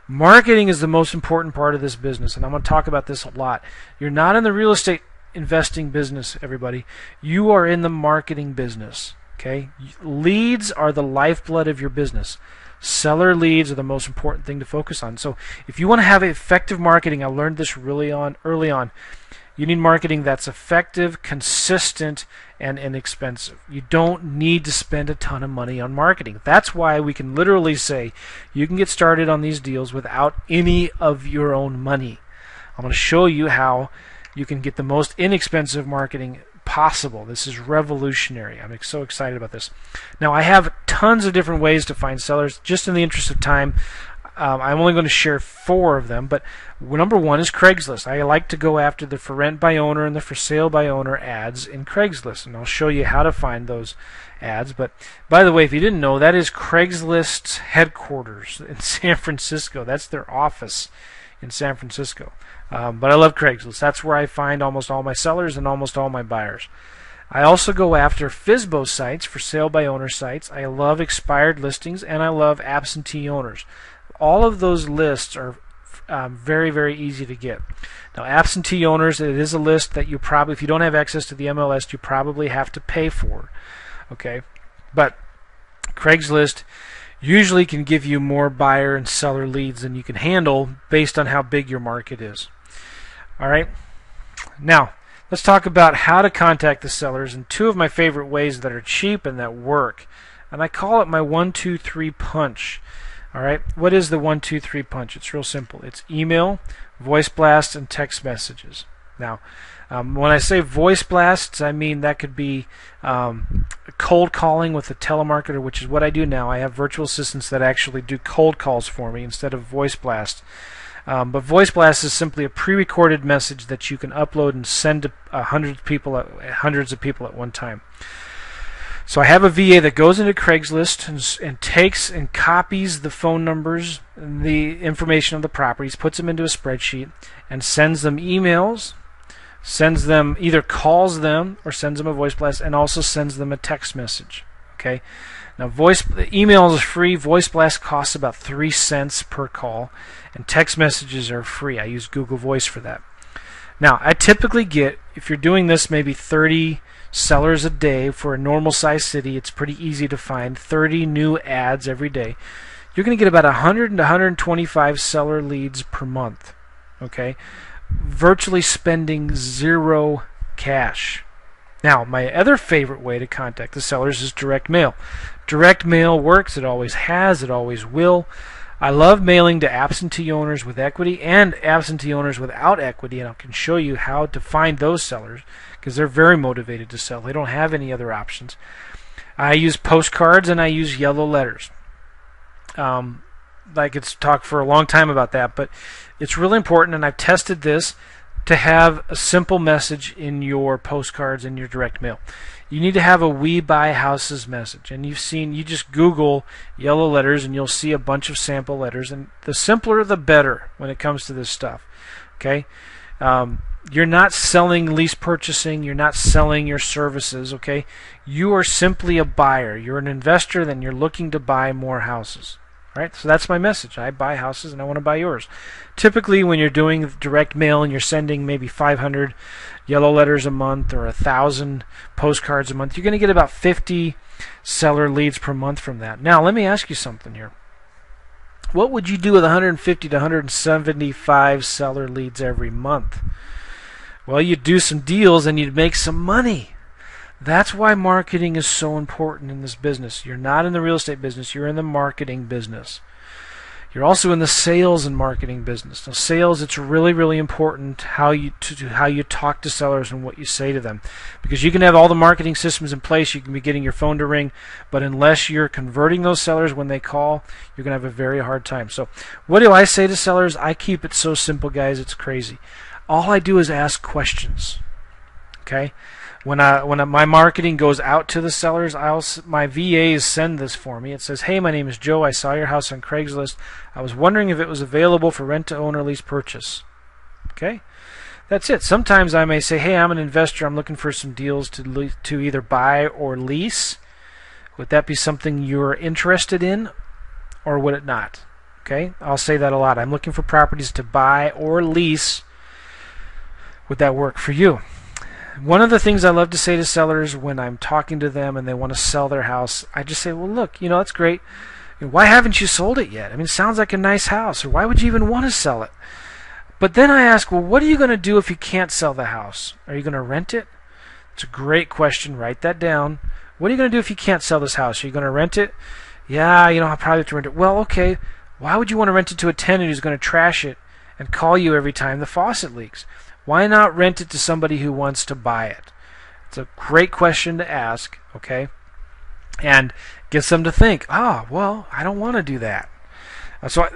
Marketing is the most important part of this business, and I'm going to talk about this a lot. You're not in the real estate investing business, everybody. You are in the marketing business. Okay? Leads are the lifeblood of your business. Seller leads are the most important thing to focus on. So if you want to have effective marketing, I learned this early on, you need marketing that's effective, consistent, and inexpensive. You don't need to spend a ton of money on marketing. That's why we can literally say you can get started on these deals without any of your own money. I'm going to show you how you can get the most inexpensive marketing possible. This is revolutionary. I'm so excited about this. Now, I have tons of different ways to find sellers. Just in the interest of time, I'm only going to share 4 of them, but number 1 is Craigslist. I like to go after the for rent by owner and the for sale by owner ads in Craigslist, and I'll show you how to find those ads. But by the way, if you didn't know, that is Craigslist's headquarters in San Francisco. That's their office in San Francisco. But I love Craigslist. That's where I find almost all my sellers and almost all my buyers. I also go after FSBO sites, for sale by owner sites. I love expired listings, and I love absentee owners. All of those lists are very, very easy to get. Now, absentee owners, it is a list that you probably, if you don't have access to the MLS, you probably have to pay for. Okay, but Craigslist usually can give you more buyer and seller leads than you can handle based on how big your market is. All right, now let's talk about how to contact the sellers and 2 of my favorite ways that are cheap and that work. And I call it my 1, 2, 3 punch. All right, what is the 1, 2, 3 punch? It's real simple. It's email, voice blasts, and text messages. Now, when I say voice blasts, I mean that could be cold calling with a telemarketer, which is what I do now. I have virtual assistants that actually do cold calls for me instead of voice blast. But voice blast is simply a pre-recorded message that you can upload and send to hundreds of people at one time. So I have a VA that goes into Craigslist and takes and copies the phone numbers and the information of the properties, puts them into a spreadsheet, and sends them emails, sends them, either calls them or sends them a voice blast, and also sends them a text message. Okay. Now, email is free. Voice blast costs about 3 cents per call, and text messages are free. I use Google Voice for that. Now, I typically get, if you're doing this, maybe 30 sellers a day. For a normal size city, it's pretty easy to find 30 new ads every day. You're going to get about 100 to 125 seller leads per month. Okay, virtually spending zero cash. Now, my other favorite way to contact the sellers is direct mail. Direct mail works. It always has. It always will. I love mailing to absentee owners with equity and absentee owners without equity, and I can show you how to find those sellers because they're very motivated to sell. They don't have any other options. I use postcards and I use yellow letters. I could talk for a long time about that, but it's really important, and I've tested this, to have a simple message in your postcards and your direct mail. You need to have a "We Buy Houses" message, and you just Google yellow letters and you'll see a bunch of sample letters, and the simpler the better when it comes to this stuff. Okay, you're not selling lease purchasing, you're not selling your services. Okay, you are simply a buyer. You're an investor, then you're looking to buy more houses. All right, so that's my message. I buy houses and I want to buy yours. Typically, when you're doing direct mail and you're sending maybe 500 yellow letters a month or 1,000 postcards a month, you're going to get about 50 seller leads per month from that. Now, let me ask you something here. What would you do with 150 to 175 seller leads every month? Well, you'd do some deals and you'd make some money. That's why marketing is so important in this business. You're not in the real estate business. You're in the marketing business. You're also in the sales and marketing business. Now, sales, it's really, really important how you talk to sellers and what you say to them, because you can have all the marketing systems in place. You can be getting your phone to ring, but unless you're converting those sellers when they call, you're going to have a very hard time. So, what do I say to sellers? I keep it so simple, guys. It's crazy. All I do is ask questions. Okay. When my marketing goes out to the sellers, my VAs send this for me. It says, "Hey, my name is Joe. I saw your house on Craigslist. I was wondering if it was available for rent-to-own or lease purchase." Okay, that's it. Sometimes I may say, "Hey, I'm an investor. I'm looking for some deals to either buy or lease. Would that be something you're interested in, or would it not?" Okay, I'll say that a lot. "I'm looking for properties to buy or lease. Would that work for you?" One of the things I love to say to sellers when I'm talking to them and they want to sell their house, I just say, "Well, look, that's great. Why haven't you sold it yet? I mean, it sounds like a nice house, or why would you even want to sell it?" But then I ask, "Well, what are you going to do if you can't sell the house? Are you going to rent it?" It's a great question. Write that down. What are you going to do if you can't sell this house? Are you going to rent it? "Yeah, I'll probably have to rent it." "Well, okay. Why would you want to rent it to a tenant who's going to trash it and call you every time the faucet leaks? Why not rent it to somebody who wants to buy it?" It's a great question to ask, okay? And gets them to think, well, I don't want to do that. So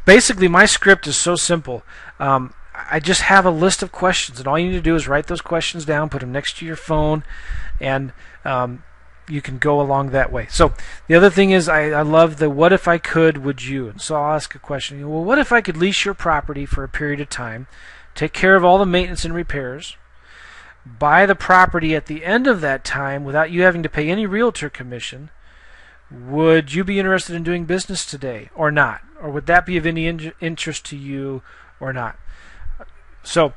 basically, my script is so simple. I just have a list of questions, and all you need to do is write those questions down, put them next to your phone, and you can go along that way. So the other thing is, I love the "what if I could, would you?" And so I'll ask a question. Well, what if I could lease your property for a period of time, take care of all the maintenance and repairs, buy the property at the end of that time without you having to pay any realtor commission? Would you be interested in doing business today or not? Or would that be of any interest to you or not? So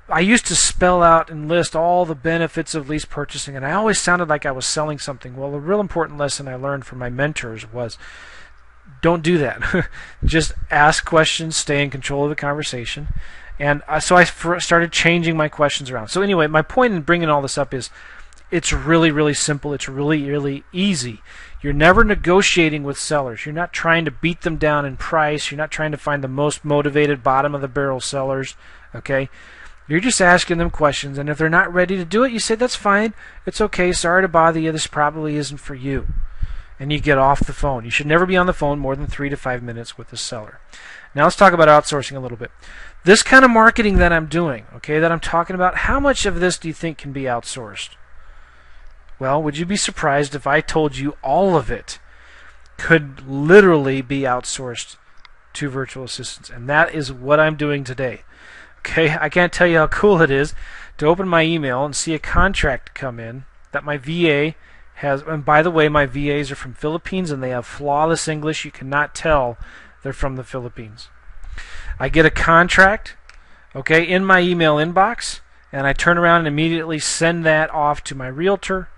I used to spell out and list all the benefits of lease purchasing, and I always sounded like I was selling something. Well, a real important lesson I learned from my mentors was, don't do that. Just ask questions, stay in control of the conversation. And so I started changing my questions around. So anyway, my point in bringing all this up is, it's really, really simple. It's really, really easy. You're never negotiating with sellers. You're not trying to beat them down in price. You're not trying to find the most motivated, bottom-of-the-barrel sellers. Okay? You're just asking them questions, and if they're not ready to do it, you say, "That's fine. It's okay. Sorry to bother you. This probably isn't for you." And you get off the phone. You should never be on the phone more than 3 to 5 minutes with the seller. Now let's talk about outsourcing a little bit. This kind of marketing that I'm doing, okay, that I'm talking about, how much of this do you think can be outsourced? Well, would you be surprised if I told you all of it could literally be outsourced to virtual assistants? And that is what I'm doing today. Okay, I can't tell you how cool it is to open my email and see a contract come in that my VA has. And by the way, my VAs are from Philippines and they have flawless English. You cannot tell they're from the Philippines. I get a contract. okay, in my email inbox, and I turn around and immediately send that off to my realtor,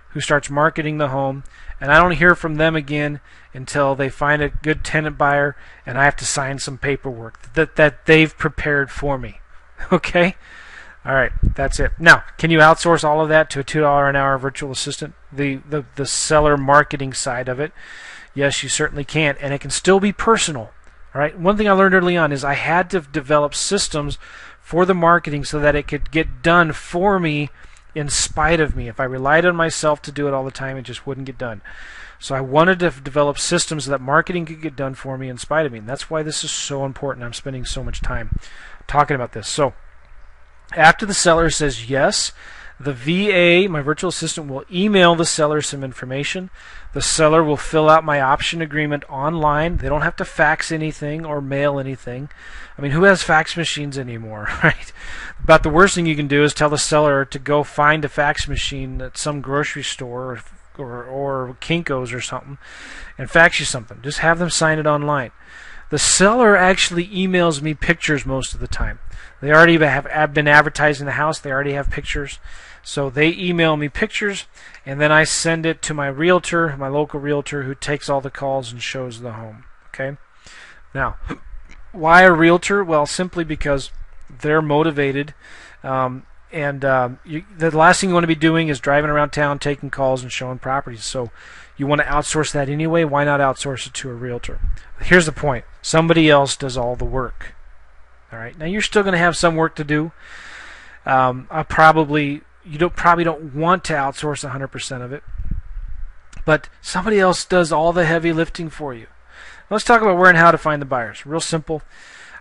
who starts marketing the home, and I don't hear from them again until they find a good tenant buyer and I have to sign some paperwork that they've prepared for me. Okay? All right, that's it. Now, can you outsource all of that to a $2 an hour virtual assistant? The seller marketing side of it? Yes, you certainly can, and it can still be personal. All right. One thing I learned early on is I had to develop systems for the marketing so that it could get done for me in spite of me. If I relied on myself to do it all the time, it just wouldn't get done. So I wanted to develop systems so that marketing could get done for me in spite of me, and that's why this is so important. I'm spending so much time talking about this. So after the seller says yes, the VA, my virtual assistant, will email the seller some information. The seller will fill out my option agreement online. They don't have to fax anything or mail anything. I mean, who has fax machines anymore, right? About the worst thing you can do is tell the seller to go find a fax machine at some grocery store or Kinko's or something and fax you something. Just have them sign it online. The seller actually emails me pictures most of the time. They already have been advertising the house. They already have pictures. So they email me pictures, and then I send it to my realtor, my local realtor, who takes all the calls and shows the home. Okay? Now, why a realtor? Well, simply because they're motivated, the last thing you want to be doing is driving around town taking calls and showing properties. So you want to outsource that anyway. Why not outsource it to a realtor? Here's the point. Somebody else does all the work. All right. Now, you're still going to have some work to do. You probably don't want to outsource 100% of it, but somebody else does all the heavy lifting for you. Let's talk about where and how to find the buyers. Real simple.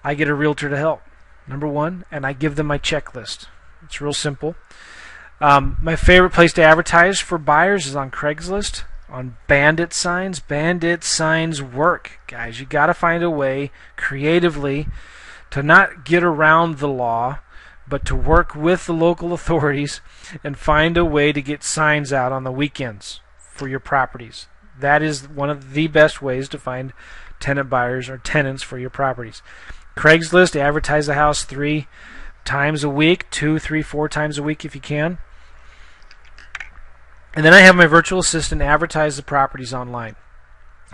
I get a realtor to help, number one, and I give them my checklist. It's real simple. My favorite place to advertise for buyers is on Craigslist, on bandit signs. Bandit signs work, guys. You got to find a way creatively to not get around the law, but to work with the local authorities and find a way to get signs out on the weekends for your properties. That is one of the best ways to find tenant buyers or tenants for your properties. Craigslist, advertise the house 3 times a week, 2, 3, 4 times a week if you can. And then I have my virtual assistant advertise the properties online.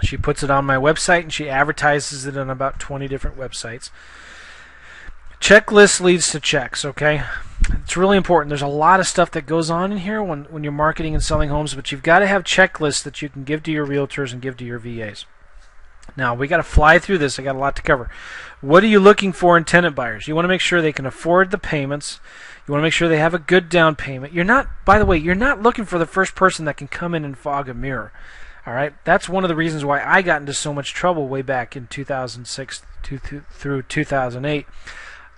She puts it on my website and she advertises it on about 20 different websites. Checklist leads to checks, okay? It's really important. There's a lot of stuff that goes on in here when you're marketing and selling homes, but you've got to have checklists that you can give to your realtors and give to your VAs. Now, we got to fly through this. I got a lot to cover. What are you looking for in tenant buyers? You want to make sure they can afford the payments. You want to make sure they have a good down payment. By the way, you're not looking for the first person that can come in and fog a mirror. All right? That's one of the reasons why I got into so much trouble way back in 2006 through 2008.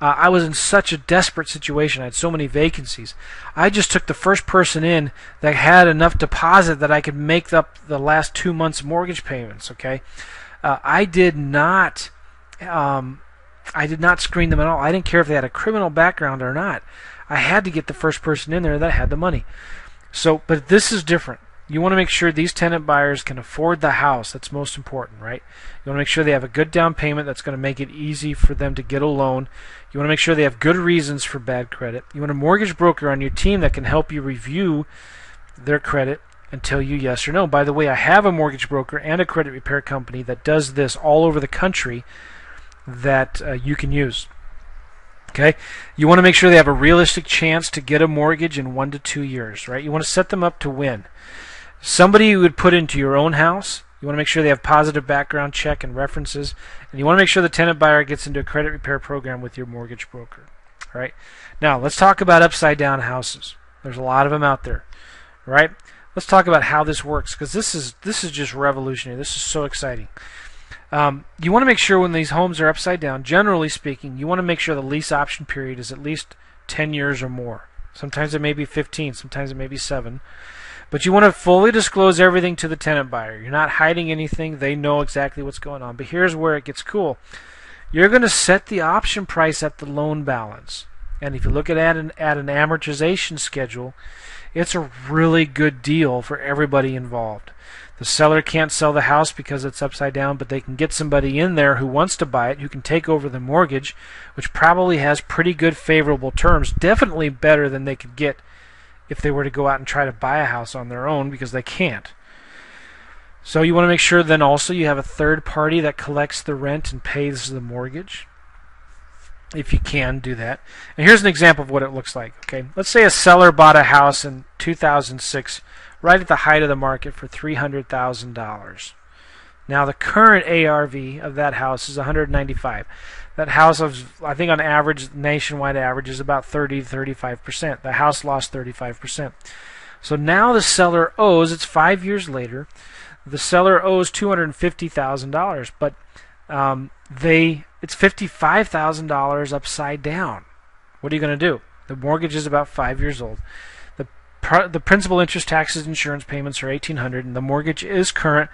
I was in such a desperate situation. I had so many vacancies. I just took the first person in that had enough deposit that I could make up the last 2 months' mortgage payments. Okay, I did not screen them at all. I didn't care if they had a criminal background or not. I had to get the first person in there that had the money. So, but this is different. You want to make sure these tenant buyers can afford the house. That's most important, right? You want to make sure they have a good down payment that's going to make it easy for them to get a loan. You want to make sure they have good reasons for bad credit. You want a mortgage broker on your team that can help you review their credit and tell you yes or no. By the way, I have a mortgage broker and a credit repair company that does this all over the country that you can use. Okay, you want to make sure they have a realistic chance to get a mortgage in 1 to 2 years, right? You want to set them up to win. Somebody you would put into your own house. You want to make sure they have positive background check and references, and you want to make sure the tenant buyer gets into a credit repair program with your mortgage broker. All right. Now let's talk about upside down houses. There's a lot of them out there, right? Let's talk about how this works, because this is just revolutionary. This is so exciting. You want to make sure when these homes are upside down, generally speaking, you want to make sure the lease option period is at least 10 years or more. Sometimes it may be 15, sometimes it may be 7. But you want to fully disclose everything to the tenant buyer. You're not hiding anything. They know exactly what's going on. But here's where it gets cool. You're going to set the option price at the loan balance. And if you look at an amortization schedule, it's a really good deal for everybody involved. The seller can't sell the house because it's upside down, but they can get somebody in there who wants to buy it, who can take over the mortgage, which probably has pretty good favorable terms, definitely better than they could get if they were to go out and try to buy a house on their own, because they can't. So you want to make sure then also you have a third party that collects the rent and pays the mortgage, if you can do that. And here's an example of what it looks like. Okay, let's say a seller bought a house in 2006, right at the height of the market, for $300,000. Now the current ARV of that house is $195,000. That house, I think on average, nationwide average, is about 30 to 35%. The house lost 35%. So now the seller owes, it's 5 years later, the seller owes $250,000, but it's $55,000 upside down. What are you going to do? The mortgage is about 5 years old. The principal, interest, taxes, insurance payments are $1,800, and the mortgage is current,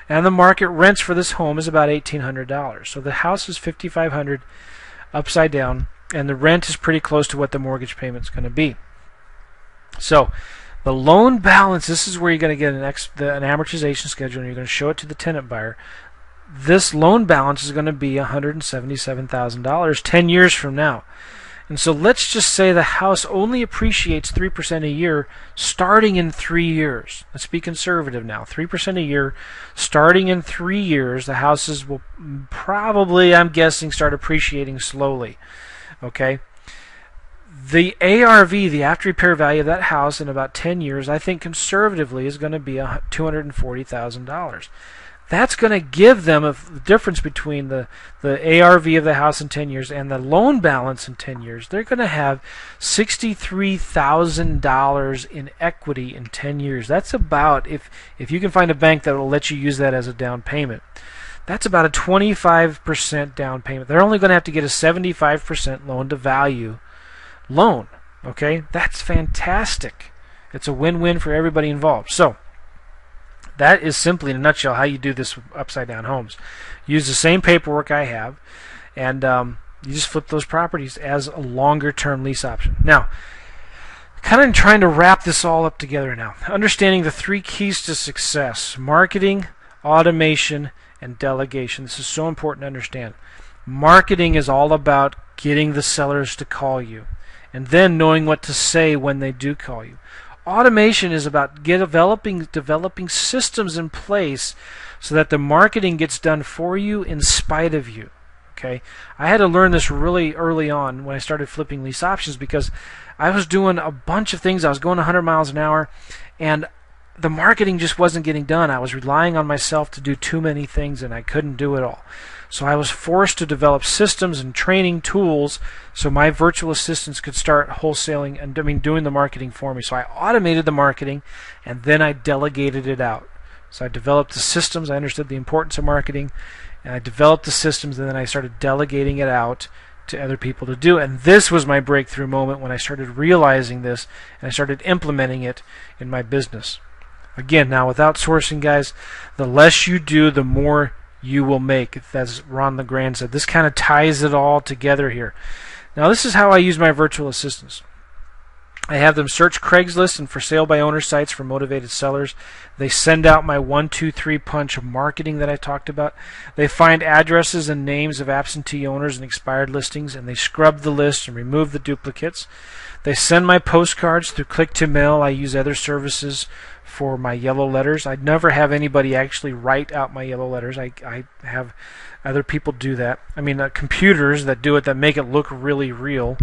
and the market rents for this home is about $1,800. So the house is $5,500 upside down, and the rent is pretty close to what the mortgage payment is going to be. So the loan balance, this is where you're going to get an amortization schedule, and you're going to show it to the tenant buyer. This loan balance is going to be $177,000 10 years from now. And so let's just say the house only appreciates 3% a year starting in 3 years. Let's be conservative now. 3% a year starting in 3 years. The houses will probably, I'm guessing, start appreciating slowly. Okay? The ARV, the after repair value of that house in about 10 years, I think conservatively is going to be $240,000. That's going to give them the difference between the ARV of the house in 10 years and the loan balance in 10 years. They're going to have $63,000 in equity in 10 years. That's about, if you can find a bank that will let you use that as a down payment, that's about a 25% down payment. They're only going to have to get a 75% loan to value loan. Okay? That's fantastic. It's a win-win for everybody involved. So that is simply, in a nutshell, how you do this with upside down homes. Use the same paperwork I have, and you just flip those properties as a longer term lease option. Now, kind of trying to wrap this all up together now. Understanding the 3 keys to success: marketing, automation, and delegation. This is so important to understand. Marketing is all about getting the sellers to call you, and then knowing what to say when they do call you. Automation is about developing systems in place so that the marketing gets done for you in spite of you. Okay, I had to learn this really early on when I started flipping lease options, because I was doing a bunch of things. I was going 100 miles an hour, and the marketing just wasn't getting done. I was relying on myself to do too many things, and I couldn't do it all. So I was forced to develop systems and training tools so my virtual assistants could start wholesaling and doing the marketing for me. So I automated the marketing, and then I delegated it out. So I developed the systems. I understood the importance of marketing, and I developed the systems, and then I started delegating it out to other people to do. And this was my breakthrough moment when I started realizing this, and I started implementing it in my business. Again, now with outsourcing, guys, the less you do, the more you will make. As Ron LeGrand said, this kind of ties it all together here. Now, this is how I use my virtual assistants. I have them search Craigslist and for sale by owner sites for motivated sellers. They send out my 1, 2, 3 punch of marketing that I talked about. They find addresses and names of absentee owners and expired listings, and they scrub the list and remove the duplicates. They send my postcards through click to mail. I use other services for my yellow letters. I'd never have anybody actually write out my yellow letters. I have other people do that. I mean, computers that do it, that make it look really real.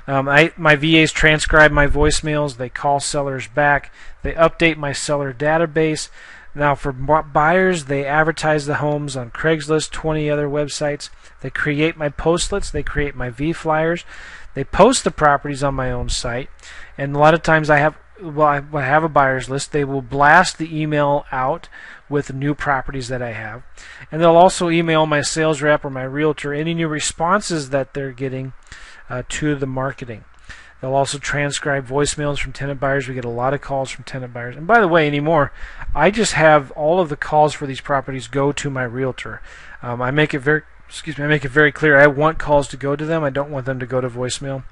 My VAs transcribe my voicemails. They call sellers back. They update my seller database. Now, for buyers, they advertise the homes on Craigslist, 20 other websites. They create my postlets. They create my V-flyers. They post the properties on my own site. And a lot of times I have a buyer's list. They will blast the email out with new properties that I have. And they'll also email my sales rep or my realtor any new responses that they're getting to the marketing. They'll also transcribe voicemails from tenant buyers. We get a lot of calls from tenant buyers. And by the way, anymore, I just have all of the calls for these properties go to my realtor. I make it very clear I want calls to go to them. I don't want them to go to voicemail.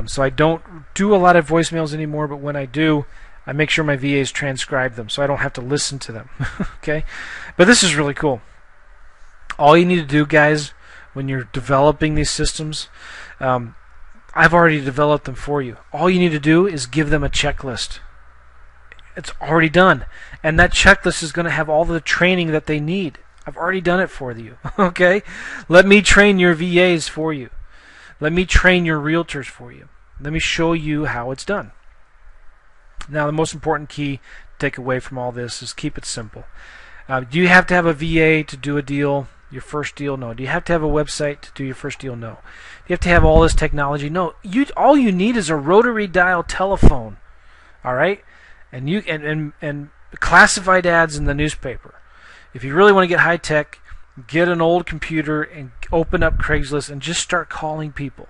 So I don't do a lot of voicemails anymore, but when I do, I make sure my VAs transcribe them so I don't have to listen to them. Okay? But this is really cool. All you need to do, guys, when you're developing these systems, I've already developed them for you. All you need to do is give them a checklist. It's already done. And that checklist is going to have all the training that they need. I've already done it for you. Okay? Let me train your VAs for you. Let me train your realtors for you. Let me show you how it's done. Now, the most important key to take away from all this is keep it simple. Do you have to have a VA to do a deal, your first deal? No. Do you have to have a website to do your first deal? No. Do you have to have all this technology? No. All you need is a rotary dial telephone. All right? And you and classified ads in the newspaper. If you really want to get high tech, get an old computer and open up Craigslist and just start calling people.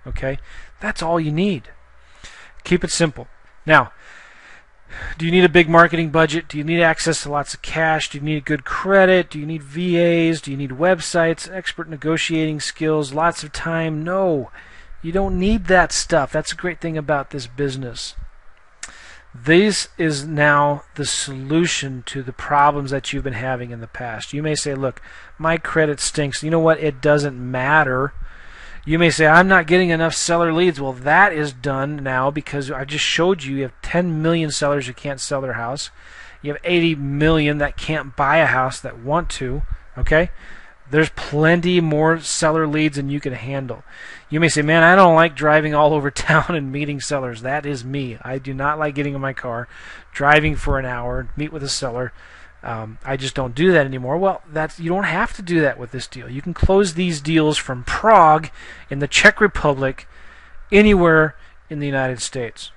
Okay? That's all you need. Keep it simple. Now, do you need a big marketing budget? Do you need access to lots of cash? Do you need good credit? Do you need VAs? Do you need websites, expert negotiating skills, lots of time? No, you don't need that stuff. That's a great thing about this business. This is now the solution to the problems that you've been having in the past. You may say, look, my credit stinks. You know what? It doesn't matter. You may say, I'm not getting enough seller leads. Well, that is done now because I just showed you have 10 million sellers who can't sell their house. You have 80 million that can't buy a house that want to. Okay? There's plenty more seller leads than you can handle. You may say, man, I don't like driving all over town and meeting sellers. That is me. I do not like getting in my car, driving for an hour, meet with a seller. I just don't do that anymore. Well, you don't have to do that with this deal. You can close these deals from Prague in the Czech Republic, anywhere in the United States.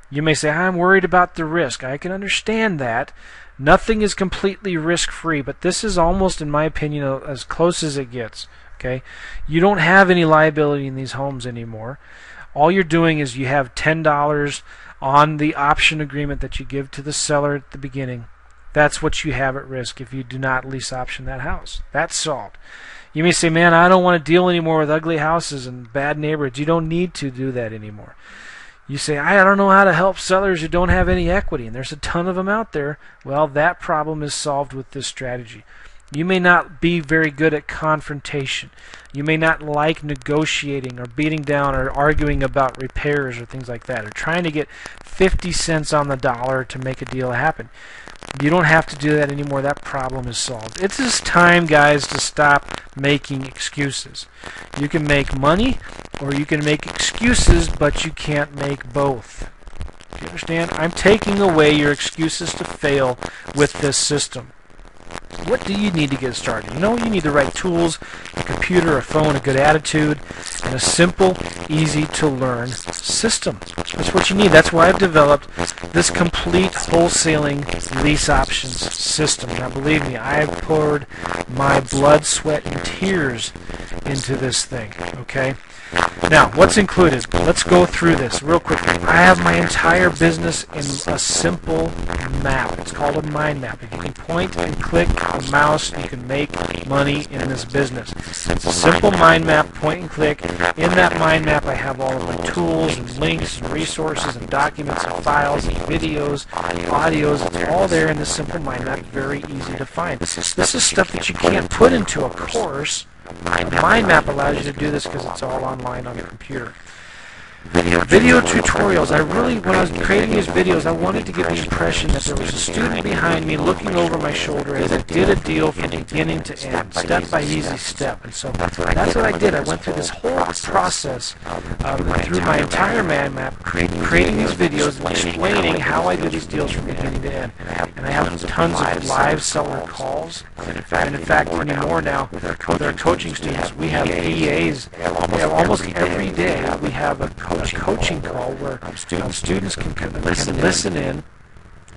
You may say, I'm worried about the risk. I can understand that. Nothing is completely risk-free, but this is almost, in my opinion, as close as it gets. Okay? You don't have any liability in these homes anymore. All you're doing is you have $10 on the option agreement that you give to the seller at the beginning. That's what you have at risk if you do not lease option that house. That's solved. You may say, man, I don't want to deal anymore with ugly houses and bad neighborhoods. You don't need to do that anymore. You say, I don't know how to help sellers who don't have any equity, and there's a ton of them out there. Well, that problem is solved with this strategy. You may not be very good at confrontation. You may not like negotiating or beating down or arguing about repairs or things like that, or trying to get 50 cents on the dollar to make a deal happen. You don't have to do that anymore. That problem is solved. It's just time, guys, to stop making excuses. You can make money or you can make excuses, but you can't make both. Do you understand? I'm taking away your excuses to fail with this system. What do you need to get started? You need the right tools, a computer, a phone, a good attitude, and a simple, easy-to-learn system. That's what you need. That's why I've developed this complete wholesaling lease options system. Now, believe me, I've poured my blood, sweat, and tears into this thing, okay? Now, what's included? Let's go through this real quick. I have my entire business in a simple map. It's called a mind map. If you can point and click a mouse, you can make money in this business. It's a simple mind map, point and click. In that mind map, I have all of my tools and links and resources and documents and files and videos, audios. It's all there in this simple mind map. Very easy to find. This is stuff that you can't put into a course. A mind map allows you to do this because it's all online on your computer. Video tutorials. When I was creating these videos, I wanted to give the impression that there was a student behind me looking over my shoulder as I did a deal from beginning to end, step by easy step. And so that's what I did. I went through this whole process through my entire mind map, creating these videos and explaining how I do these deals from beginning to end. And I have tons of live seller calls. And in fact, anymore now, with our coaching students, we have AEAs. We have almost every day. We have a coaching call where students can listen in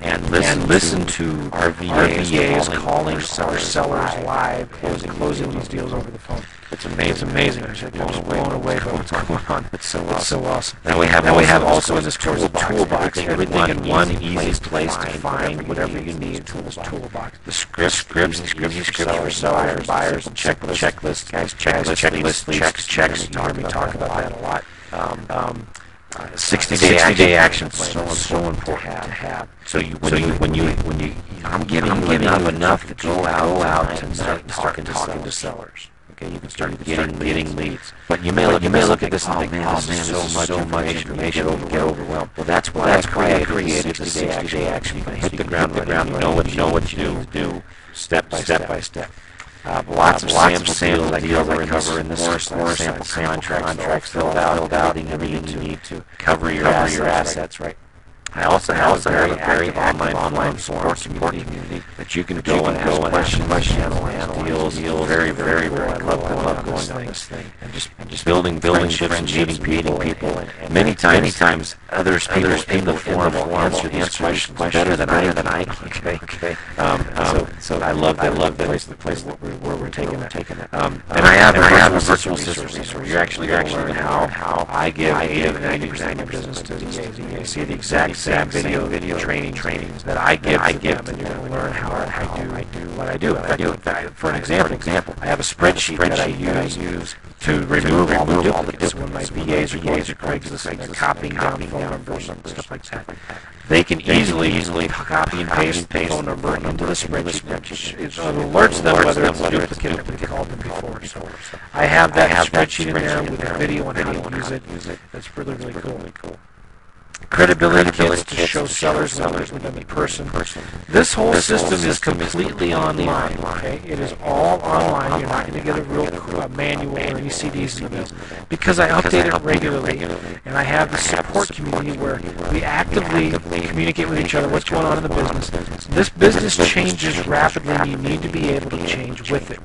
and listen to our VAs calling our sellers live, closing these deals over the phone. It's amazing. I'm just blown away by what's going on. It's so awesome. Now we have also in this course a toolbox. Everything in one easy place to find whatever you need. Toolbox. The scripts for sellers, buyers, and checklists. Guys, checklists, checks. You hear me talk about that a lot. 60-day action plan is so important to have. So when you I'm giving you enough to go out and start talking to sellers. Okay, you can start getting leads. But you may look at this and think, oh man, this is so much information, you get overwhelmed. Well, that's why I created the 60-day action plan. Hit the ground running. You know what you do step by step. Lots of deals I cover in this course, sample contracts filled out, everything you need to cover your assets, right? I also have a very active online support community that you can go and ask questions, analyze deals. Very, I love going on this thing and just building friendships and meeting people. And many times others in the forum will answer these questions better than I can. Okay. So I love the place where we're taking it. And I have a virtual system where you're actually learn how I give 90% of business to VAs. You see the exact same video trainings that I give them, and you're going to learn how I do what I do. For an example, I have a spreadsheet that I use to remove all the duplicates when my VAs are Craigslist and they're copying down phone numbers and stuff like that. They can easily copy and paste the phone number into the spreadsheet. It alerts them whether it's a duplicate if they've called them before. So I have that spreadsheet in there with a video on how to use it. That's really cool. Credibility kits to show sellers with them in person. This whole system is completely online. Okay, it is all online. You're not going to get a real manual or any CDs in this because I update it regularly, and I have the support community where we actively communicate with each other what's going on in the business. This business changes rapidly, and you need to be able to change with it.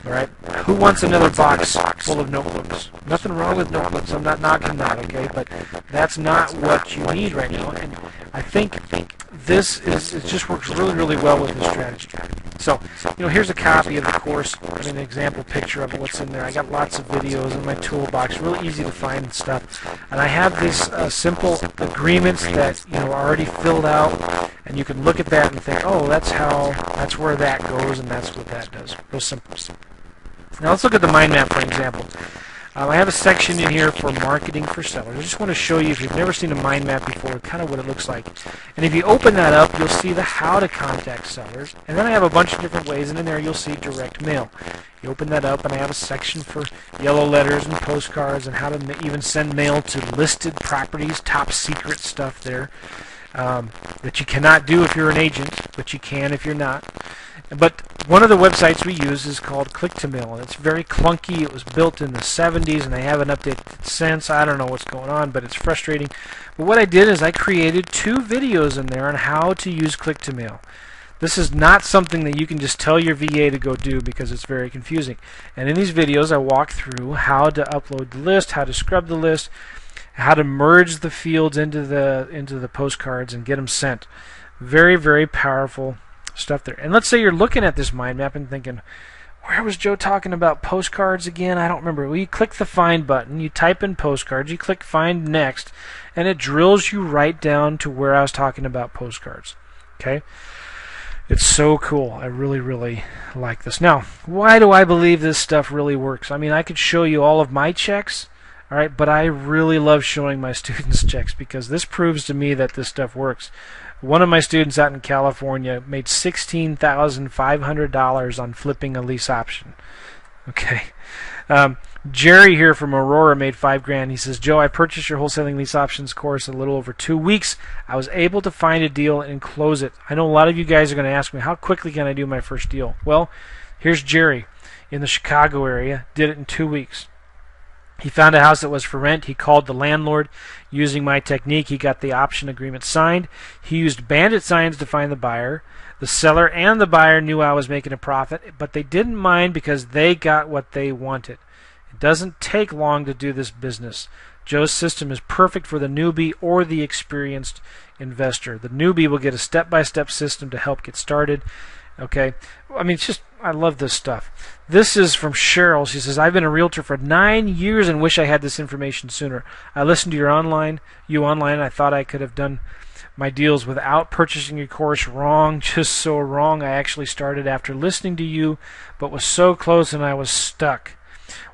All right. Who wants another box full of notebooks? Nothing wrong with notebooks. I'm not knocking that, okay? But that's not what you need right now. And I think this it just works really well with this strategy. So, here's a copy of the course and an example picture of what's in there. I got lots of videos in my toolbox, really easy to find stuff. And I have these simple agreements that are already filled out, and you can look at that and think, oh, that's where that goes, and that's what that does. Real simple. Now let's look at the mind map for an example. I have a section in here for marketing for sellers. I just want to show you, if you've never seen a mind map before, kind of what it looks like. And if you open that up, you'll see the how to contact sellers. And then I have a bunch of different ways, and in there you'll see direct mail. You open that up, and I have a section for yellow letters and postcards and how to even send mail to listed properties, top secret stuff there that you cannot do if you're an agent, but you can if you're not. But one of the websites we use is called Click-to-Mail, and it's very clunky. It was built in the 70s, and they haven't updated it since. I don't know what's going on, but it's frustrating. But what I did is I created 2 videos in there on how to use Click-to-Mail. This is not something that you can just tell your VA to go do because it's very confusing. And in these videos, I walk through how to upload the list, how to scrub the list, how to merge the fields into the postcards and get them sent. Very powerful stuff there. And let's say you're looking at this mind map and thinking, where was Joe talking about postcards again? I don't remember. Well, you click the find button, you type in postcards, you click find next, and it drills you right down to where I was talking about postcards. Okay? It's so cool. I really like this. Now, why do I believe this stuff really works? I mean, I could show you all of my checks, all right, but I really love showing my students checks because this proves to me that this stuff works. One of my students out in California made $16,500 on flipping a lease option. Okay. Jerry here from Aurora made $5,000. He says, Joe, I purchased your Wholesaling Lease Options course a little over 2 weeks. I was able to find a deal and close it. I know a lot of you guys are going to ask me, how quickly can I do my first deal? Well, here's Jerry in the Chicago area. Did it in 2 weeks. He found a house that was for rent. He called the landlord. Using my technique, he got the option agreement signed. He used bandit signs to find the buyer. The seller and the buyer knew I was making a profit, but they didn't mind because they got what they wanted. It doesn't take long to do this business. Joe's system is perfect for the newbie or the experienced investor. The newbie will get a step-by-step system to help get started. Okay, I mean, it's just, I love this stuff. This is from Cheryl. She says, I've been a realtor for 9 years and wish I had this information sooner. I listened to you online, and I thought I could have done my deals without purchasing your course. Wrong, just so wrong. I actually started after listening to you, but was so close and I was stuck.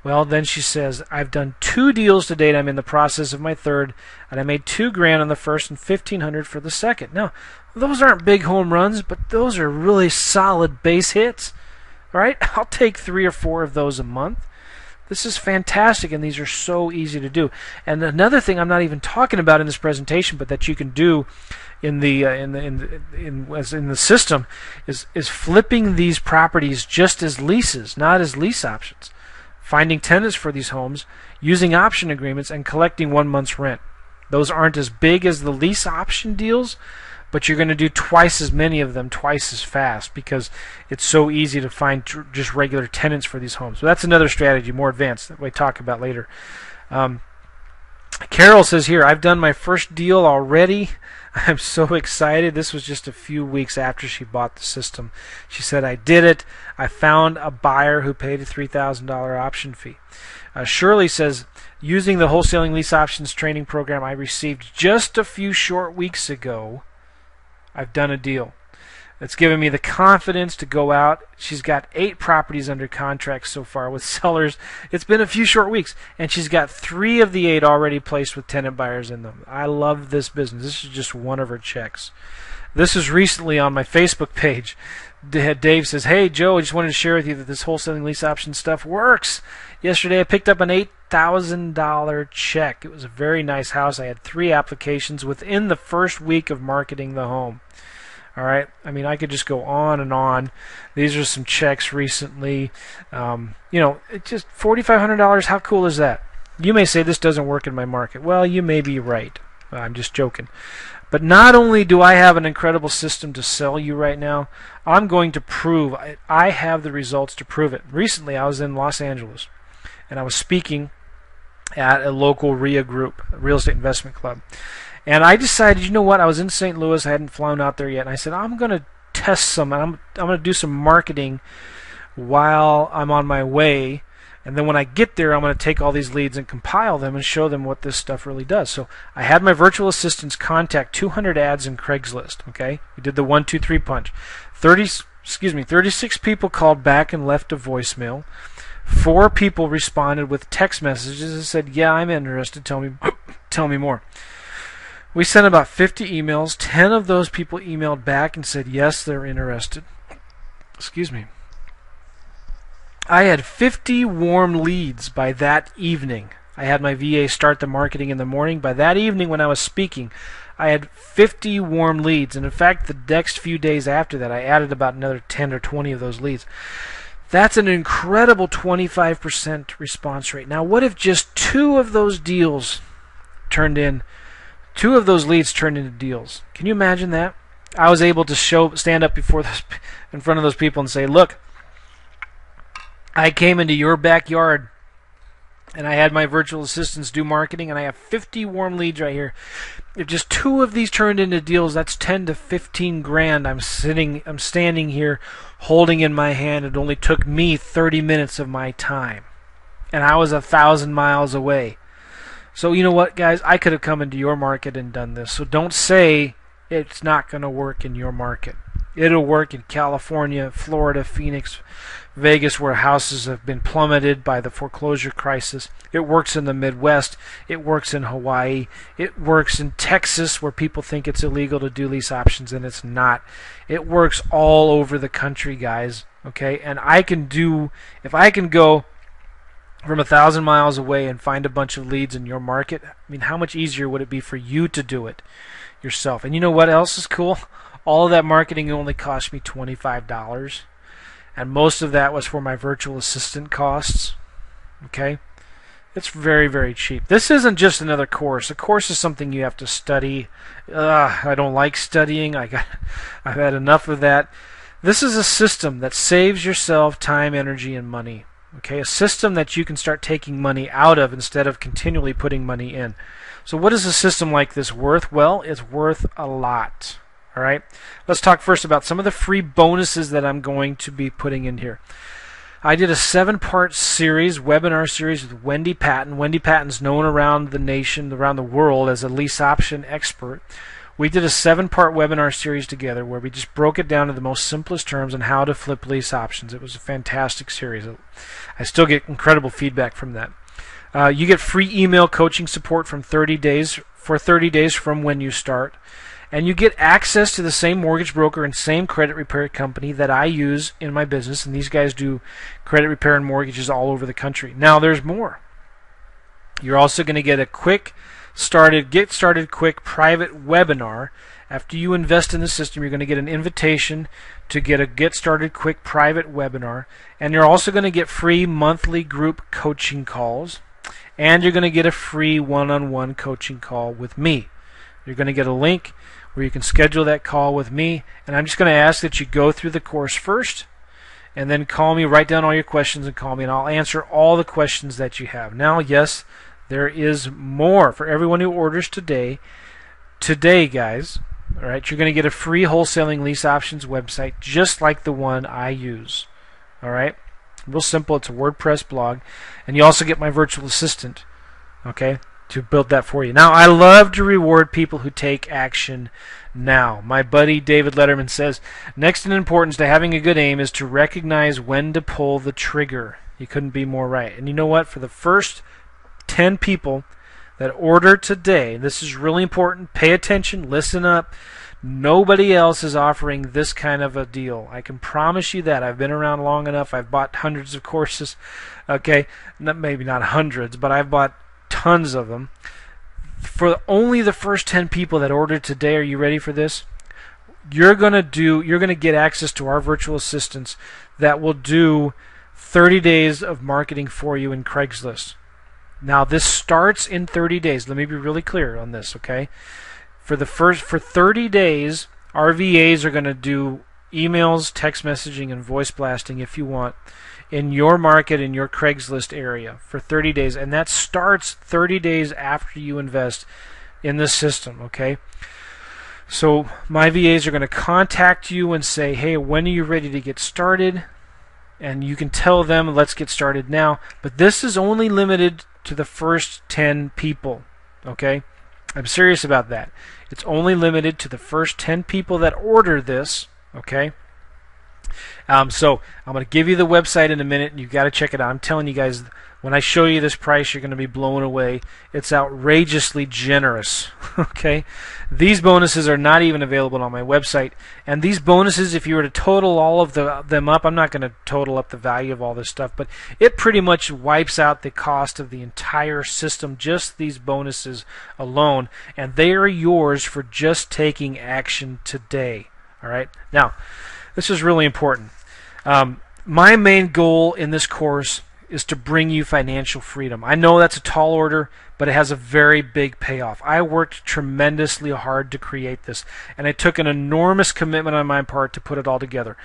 Well, then she says, I've done 2 deals to date. I'm in the process of my 3rd, and I made $2,000 on the first and $1,500 for the second. Now, those aren't big home runs, but those are really solid base hits, right? I'll take 3 or 4 of those a month. This is fantastic, and these are so easy to do. And another thing I'm not even talking about in this presentation, but that you can do in the system is flipping these properties just as leases, not as lease options. Finding tenants for these homes, using option agreements, and collecting 1 month's rent. Those aren't as big as the lease option deals, but you're going to do twice as many of them twice as fast because it's so easy to find just regular tenants for these homes. So that's another strategy, more advanced, that we talk about later. Carol says here, I've done my first deal already. I'm so excited. This was just a few weeks after she bought the system. She said, I did it. I found a buyer who paid a $3,000 option fee. Shirley says, using the Wholesaling Lease Options training program I received just a few short weeks ago, I've done a deal. It's given me the confidence to go out. She's got 8 properties under contract so far with sellers. It's been a few short weeks, and she's got 3 of the 8 already placed with tenant buyers in them. I love this business. This is just one of her checks. This is recently on my Facebook page. Dave says, hey, Joe, I just wanted to share with you that this wholesaling lease option stuff works. Yesterday I picked up an $8,000 check. It was a very nice house. I had 3 applications within the first week of marketing the home. All right. I mean, I could just go on and on. These are some checks recently. It's just $4,500. How cool is that? You may say this doesn't work in my market. Well, you may be right. I'm just joking. But not only do I have an incredible system to sell you right now, I'm going to prove I have the results to prove it. Recently, I was in Los Angeles, and I was speaking at a local RIA group, a real estate investment club. And I decided, you know what, I was in St. Louis, I hadn't flown out there yet, and I said, I'm going to test some, and I'm going to do some marketing while I'm on my way, and then when I get there, I'm going to take all these leads and compile them and show them what this stuff really does. So I had my virtual assistants contact 200 ads in Craigslist, okay? We did the 1, 2, 3 punch. 36 people called back and left a voicemail. 4 people responded with text messages and said, yeah, I'm interested, tell me more. We sent about 50 emails. 10 of those people emailed back and said, yes, they're interested. I had 50 warm leads by that evening. I had my VA start the marketing in the morning. By that evening when I was speaking, I had 50 warm leads. And in fact, the next few days after that, I added about another 10 or 20 of those leads. That's an incredible 25% response rate. Now, what if just 2 of those leads turned into deals? Can you imagine that? I was able to stand up in front of those people and say, look, I came into your backyard and I had my virtual assistants do marketing, and I have 50 warm leads right here. If just 2 of these turned into deals, that's 10 to 15 grand. I'm standing here holding in my hand. It only took me 30 minutes of my time, and I was 1,000 miles away. So you know what, guys? I could have come into your market and done this. So don't say it's not going to work in your market. It'll work in California, Florida, Phoenix, Vegas, where houses have been plummeted by the foreclosure crisis. It works in the Midwest. It works in Hawaii. It works in Texas, where people think it's illegal to do lease options, and it's not. It works all over the country, guys. Okay? And if I can go from 1,000 miles away and find a bunch of leads in your market, I mean, how much easier would it be for you to do it yourself? And you know what else is cool? All of that marketing only cost me $25, and most of that was for my virtual assistant costs. Okay? It's very, very cheap. This isn't just another course. A course is something you have to study. I don't like studying. I've had enough of that. This is a system that saves yourself time, energy, and money. Okay, a system that you can start taking money out of instead of continually putting money in. So what is a system like this worth? Well, it's worth a lot. All right, let's talk first about some of the free bonuses that I'm going to be putting in here. I did a 7-part webinar series with Wendy Patton. Wendy Patton's known around the nation, around the world as a lease option expert. We did a 7-part webinar series together where we just broke it down to the most simplest terms on how to flip lease options. It was a fantastic series. I still get incredible feedback from that. You get free email coaching support for 30 days from when you start. And you get access to the same mortgage broker and same credit repair company that I use in my business. And these guys do credit repair and mortgages all over the country. Now there's more. You're also going to get a get started quick private webinar. After you invest in the system, you're going to get an invitation to get a get started quick private webinar. And you're also going to get free monthly group coaching calls. And you're going to get a free one-on-one coaching call with me. You're going to get a link where you can schedule that call with me, and I'm just going to ask that you go through the course first and then call me, write down all your questions and call me, and I'll answer all the questions that you have. Now, yes, there is more for everyone who orders today. Today, guys, all right, you're going to get a free Wholesaling Lease Options website just like the one I use. All right, real simple. It's a WordPress blog, and you also get my virtual assistant, okay, to build that for you. Now, I love to reward people who take action now. My buddy David Letterman says, next in importance to having a good aim is to recognize when to pull the trigger. He couldn't be more right. And you know what? For the first 10 people that order today, this is really important. Pay attention. Listen up. Nobody else is offering this kind of a deal. I can promise you that. I've been around long enough. I've bought hundreds of courses. Okay, maybe not hundreds, but I've bought tons of them. For only the first 10 people that ordered today, are you ready for this? You're going to get access to our virtual assistants that will do 30 days of marketing for you in Craigslist. Now, this starts in 30 days. Let me be really clear on this, okay? For 30 days, our VAs are going to do emails, text messaging, and voice blasting if you want in your market, in your Craigslist area for 30 days. And that starts 30 days after you invest in the system, okay? So my VAs are going to contact you and say, hey, when are you ready to get started? And you can tell them, let's get started now. But this is only limited to the first 10 people, okay? I'm serious about that. It's only limited to the first 10 people that order this, okay? So I'm going to give you the website in a minute, and you've got to check it out. I'm telling you guys, when I show you this price, you're going to be blown away. It's outrageously generous, okay? These bonuses are not even available on my website. And these bonuses, if you were to total all of them up, I'm not going to total up the value of all this stuff, but it pretty much wipes out the cost of the entire system, just these bonuses alone. And they are yours for just taking action today, all right? Now, this is really important. My main goal in this course is to bring you financial freedom. I know that's a tall order, but it has a very big payoff. I worked tremendously hard to create this, and it took an enormous commitment on my part to put it all together.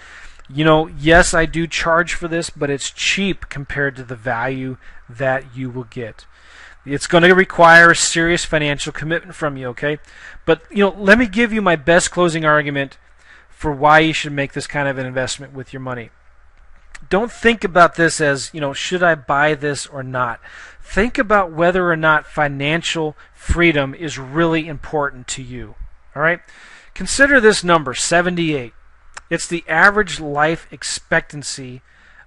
You know, yes, I do charge for this, but it's cheap compared to the value that you will get. It's going to require a serious financial commitment from you, okay? But, you know, let me give you my best closing argument for why you should make this kind of an investment with your money. Don't think about this as, you know, should I buy this or not? Think about whether or not financial freedom is really important to you. All right? Consider this number, 78. It's the average life expectancy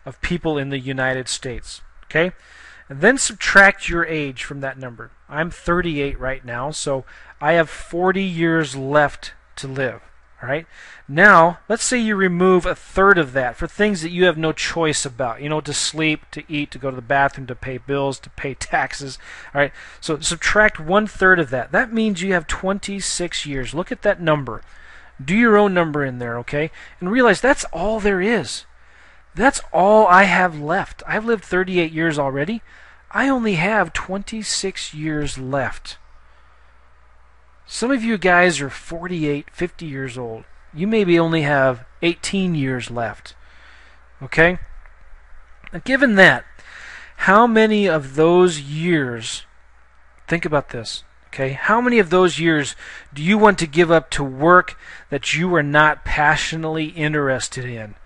of people in the United States. Okay? And then subtract your age from that number. I'm 38 right now, so I have 40 years left to live. All right. Now, let's say you remove a third of that for things that you have no choice about. You know, to sleep, to eat, to go to the bathroom, to pay bills, to pay taxes. All right. So subtract 1/3 of that. That means you have 26 years. Look at that number. Do your own number in there, okay? And realize that's all there is. That's all I have left. I've lived 38 years already. I only have 26 years left. Some of you guys are 48, 50 years old. You maybe only have 18 years left. Okay? Now, given that, how many of those years, think about this, okay? How many of those years do you want to give up to work that you are not passionately interested in?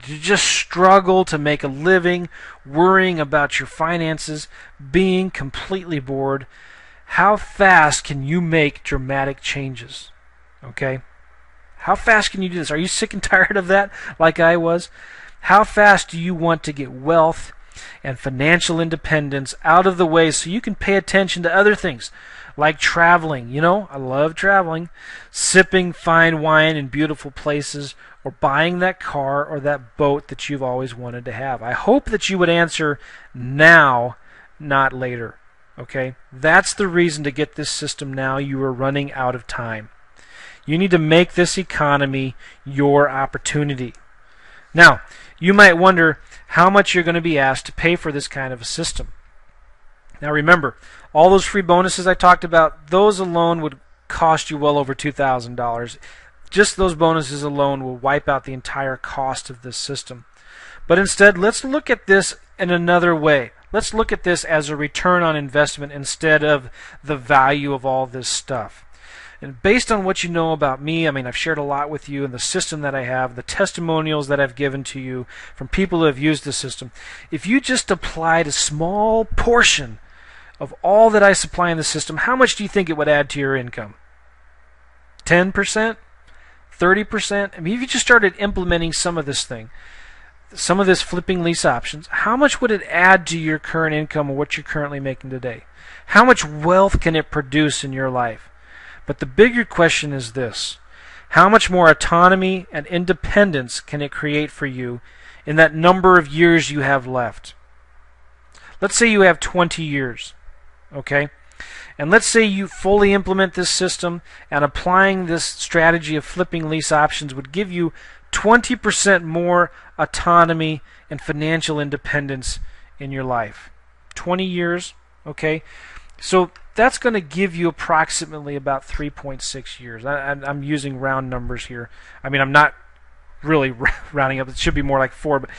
Do you just struggle to make a living, worrying about your finances, being completely bored? How fast can you make dramatic changes? Okay? How fast can you do this? Are you sick and tired of that like I was? How fast do you want to get wealth and financial independence out of the way so you can pay attention to other things like traveling? You know, I love traveling, sipping fine wine in beautiful places, or buying that car or that boat that you've always wanted to have. I hope that you would answer now, not later. Okay? That's the reason to get this system now. You are running out of time. You need to make this economy your opportunity. Now, you might wonder how much you're going to be asked to pay for this kind of a system. Now remember, all those free bonuses I talked about, those alone would cost you well over $2,000. Just those bonuses alone will wipe out the entire cost of this system. But instead, let's look at this in another way. Let's look at this as a return on investment instead of the value of all this stuff. And based on what you know about me, I mean, I've shared a lot with you and the system that I have, the testimonials that I've given to you from people who have used the system. If you just applied a small portion of all that I supply in the system, how much do you think it would add to your income? 10%? 30%? I mean, if you just started implementing some of this thing, some of this flipping lease options, how much would it add to your current income or what you're currently making today? How much wealth can it produce in your life? But the bigger question is this: how much more autonomy and independence can it create for you in that number of years you have left? Let's say you have 20 years, okay? And let's say you fully implement this system, and applying this strategy of flipping lease options would give you 20% more autonomy and financial independence in your life. 20 years, okay? So that's going to give you approximately about 3.6 years. I'm using round numbers here. I mean, I'm not really rounding up. It should be more like 4. But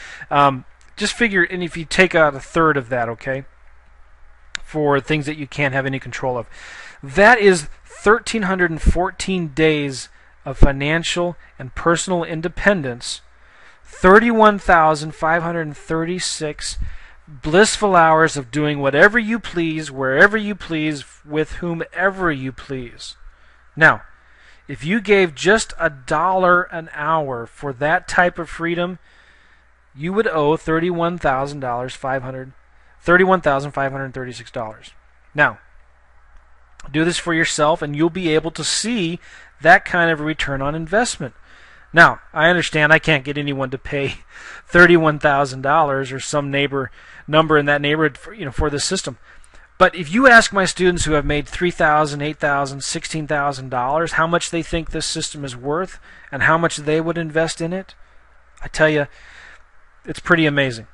just figure, and if you take out a third of that, okay, for things that you can't have any control of, that is 1,314 days of financial and personal independence, 31,536 blissful hours of doing whatever you please, wherever you please, with whomever you please. Now, if you gave just $1 an hour for that type of freedom, you would owe $31,536. Now, do this for yourself, and you'll be able to see that kind of a return on investment. Now, I understand I can't get anyone to pay $31,000 or some number in that neighborhood for this system. But if you ask my students who have made $3,000, $8,000, $16,000 how much they think this system is worth and how much they would invest in it, I tell you, it's pretty amazing.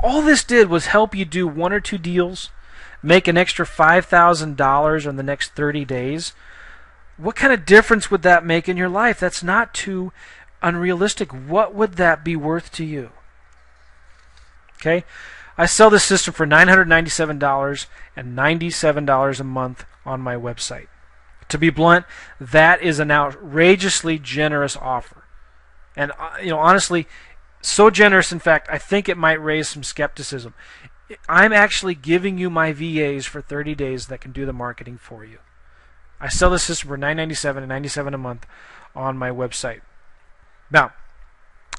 All this did was help you do 1 or 2 deals, make an extra $5,000 in the next 30 days. What kind of difference would that make in your life? That's not too unrealistic. What would that be worth to you? Okay? I sell this system for $997 and $97 a month on my website. To be blunt, that is an outrageously generous offer. And honestly, so generous, in fact, I think it might raise some skepticism. I'm actually giving you my VAs for 30 days that can do the marketing for you. I sell this system for $997 and $97 a month on my website. Now,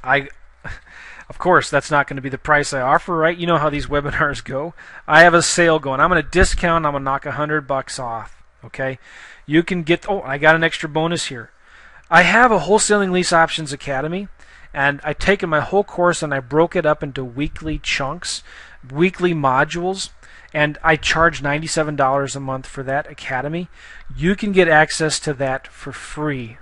of course, that's not going to be the price I offer, right? You know how these webinars go. I have a sale going. I'm going to discount. I'm going to knock $100 off. Okay, you can get. Oh, I got an extra bonus here. I have a Wholesaling Lease Options Academy, and I've taken my whole course and I broke it up into weekly chunks, weekly modules. And I charge $97 a month for that academy. You can get access to that for free.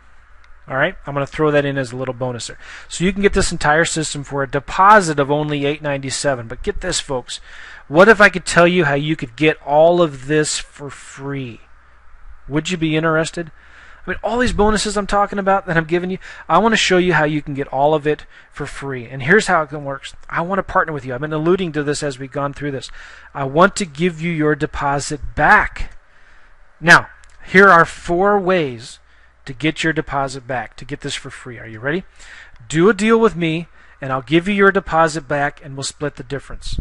All right, I'm going to throw that in as a little bonus there. So you can get this entire system for a deposit of only $897. But get this, folks. What if I could tell you how you could get all of this for free? Would you be interested? I mean, all these bonuses I'm talking about that I'm giving you, I want to show you how you can get all of it for free. And here's how it works. I want to partner with you. I've been alluding to this as we've gone through this. I want to give you your deposit back. Now, here are 4 ways to get your deposit back, to get this for free. Are you ready? Do a deal with me, and I'll give you your deposit back, and we'll split the difference.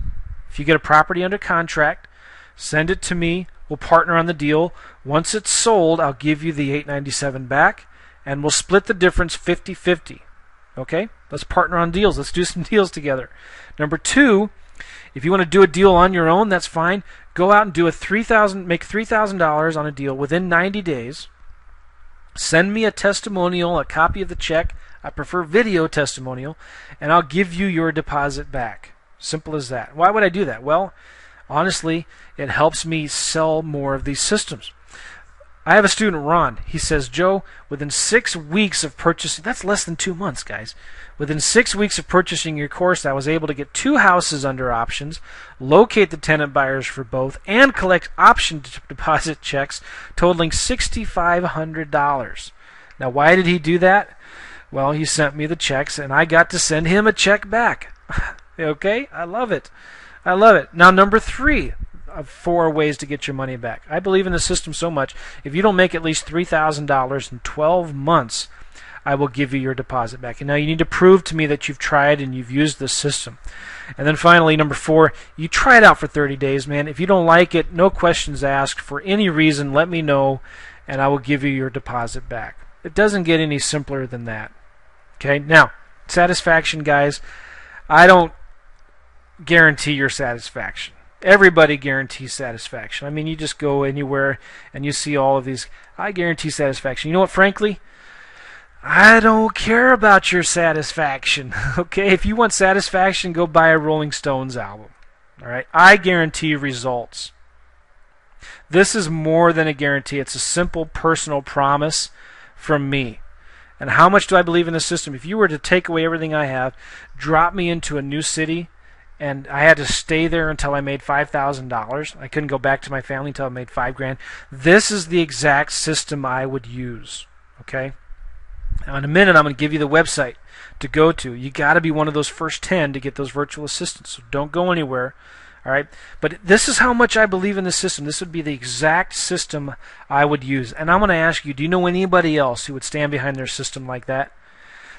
If you get a property under contract, send it to me We'll partner on the deal. Once it's sold, I'll give you the $897 back, and we'll split the difference 50-50. Okay? Let's partner on deals. Let's do some deals together. Number 2, if you want to do a deal on your own, that's fine. Go out and do make $3,000 on a deal within 90 days. Send me a testimonial, a copy of the check. I prefer video testimonial, and I'll give you your deposit back. Simple as that. Why would I do that? Well, honestly, it helps me sell more of these systems. I have a student, Ron. He says, Joe, within 6 weeks of purchasing, that's less than 2 months, guys. Within 6 weeks of purchasing your course, I was able to get 2 houses under options, locate the tenant buyers for both, and collect option deposit checks totaling $6,500. Now, why did he do that? Well, he sent me the checks, and I got to send him a check back. Okay? I love it. I love it. Now, number 3 of 4 ways to get your money back. I believe in the system so much. If you don't make at least $3,000 in 12 months, I will give you your deposit back. And now you need to prove to me that you've tried and you've used this system. And then finally, number 4, you try it out for 30 days, man. If you don't like it, no questions asked. For any reason, let me know, and I will give you your deposit back. It doesn't get any simpler than that. Okay? Now, satisfaction, guys. I don't guarantee your satisfaction. Everybody guarantees satisfaction. I mean, you just go anywhere and you see all of these. I guarantee satisfaction. You know what, frankly? I don't care about your satisfaction. Okay? If you want satisfaction, go buy a Rolling Stones album. All right? I guarantee results. This is more than a guarantee. It's a simple personal promise from me. And how much do I believe in the system? If you were to take away everything I have, drop me into a new city, and I had to stay there until I made $5,000. I couldn't go back to my family until I made $5,000. This is the exact system I would use. Okay? Now, in a minute, I'm going to give you the website to go to. You got to be one of those first 10 to get those virtual assistants. So don't go anywhere. All right? But this is how much I believe in the system. This would be the exact system I would use. And I'm going to ask you, do you know anybody else who would stand behind their system like that?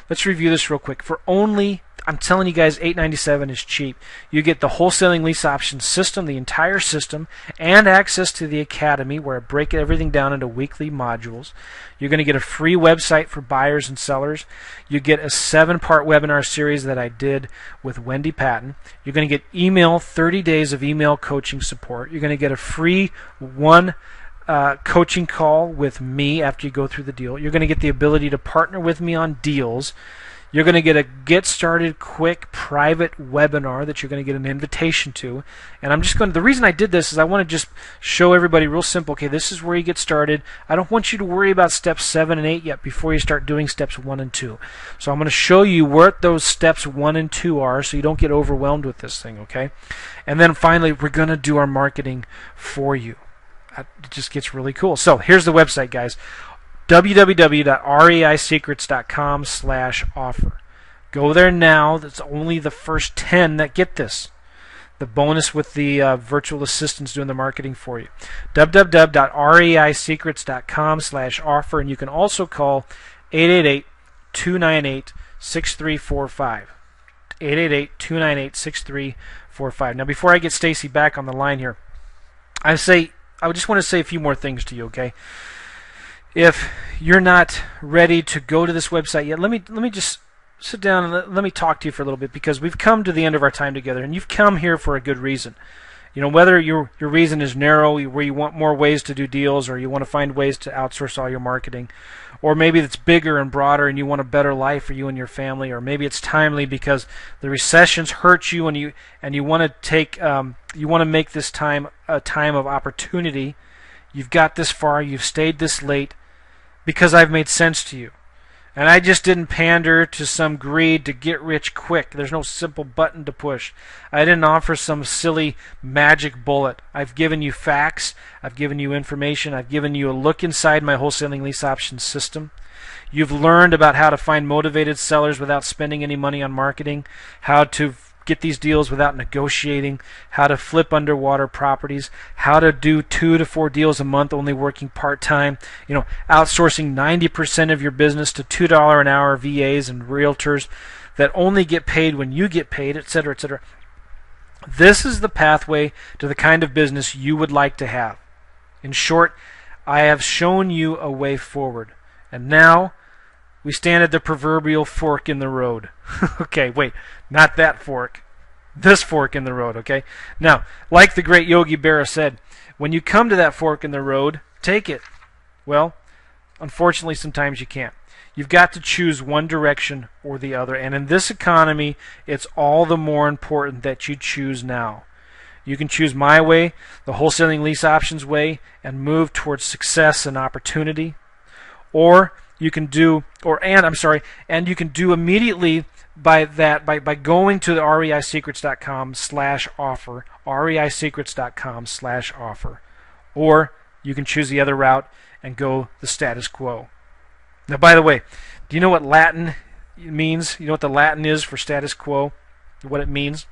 Let's review this real quick. For only, I'm telling you guys, $897 is cheap. You get the Wholesaling Lease Options system, the entire system, and access to the Academy, where I break everything down into weekly modules. You're going to get a free website for buyers and sellers. You get a 7-part webinar series that I did with Wendy Patton. You're going to get 30 days of email coaching support. You're going to get a free coaching call with me after you go through the deal. You're going to get the ability to partner with me on deals. You're going to get a get started quick private webinar that you're going to get an invitation to. And the reason I did this is I want to just show everybody real simple, okay, this is where you get started. I don't want you to worry about steps 7 and 8 yet before you start doing steps 1 and 2. So I'm going to show you what those steps 1 and 2 are so you don't get overwhelmed with this thing, okay? And then finally, we're going to do our marketing for you. It just gets really cool. So here's the website, guys. www.reisecrets.com/offer. Go there now. That's only the first 10 that get this. The bonus with the virtual assistants doing the marketing for you. www.reisecrets.com/offer, and you can also call 888-298-6345. 888-298-6345. Now, before I get Stacy back on the line here, I just want to say a few more things to you, okay? If you're not ready to go to this website yet, let me just sit down and let me talk to you for a little bit, because we've come to the end of our time together, and you've come here for a good reason. You know, whether your reason is narrow, where you want more ways to do deals, or you want to find ways to outsource all your marketing, or maybe it's bigger and broader and you want a better life for you and your family, or maybe it's timely because the recessions hurt you and you want to make this time a time of opportunity. You've got this far, you've stayed this late because I've made sense to you. And I just didn't pander to some greed to get rich quick. There's no simple button to push. I didn't offer some silly magic bullet. I've given you facts. I've given you information. I've given you a look inside my Wholesaling Lease Options system. You've learned about how to find motivated sellers without spending any money on marketing, how to get these deals without negotiating, how to flip underwater properties, how to do 2 to 4 deals a month only working part-time, outsourcing 90% of your business to $2 an hour VAs and realtors that only get paid when you get paid, etc., etc. This is the pathway to the kind of business you would like to have. In short, I have shown you a way forward. And now we stand at the proverbial fork in the road. Okay, wait, not that fork. This fork in the road, okay? Now, like the great Yogi Berra said, when you come to that fork in the road, take it. Well, unfortunately, sometimes you can't. You've got to choose one direction or the other. And in this economy, it's all the more important that you choose now. You can choose my way, the Wholesaling Lease Options way, and move towards success and opportunity. Or you can do, and you can do immediately by going to the reisecrets.com/offer, reisecrets.com/offer. Or you can choose the other route and go the status quo. Now, by the way, do you know what Latin means? You know what the Latin is for status quo? What it means?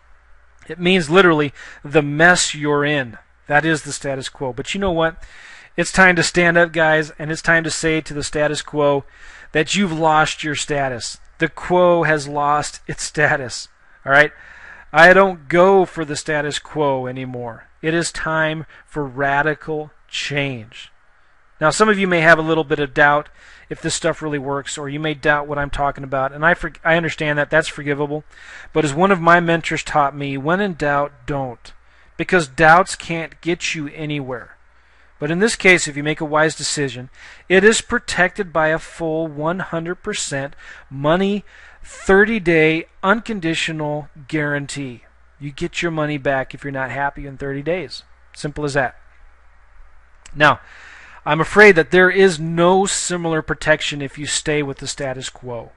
It means literally the mess you're in. That is the status quo. But you know what? It's time to stand up, guys, and it's time to say to the status quo that you've lost your status. The quo has lost its status. All right? I don't go for the status quo anymore. It is time for radical change. Now, some of you may have a little bit of doubt if this stuff really works, or you may doubt what I'm talking about, and I understand that. That's forgivable. But as one of my mentors taught me, when in doubt, don't. Because doubts can't get you anywhere. But in this case, if you make a wise decision, it is protected by a full 100% money, 30-day, unconditional guarantee. You get your money back if you're not happy in 30 days. Simple as that. Now, I'm afraid that there is no similar protection if you stay with the status quo.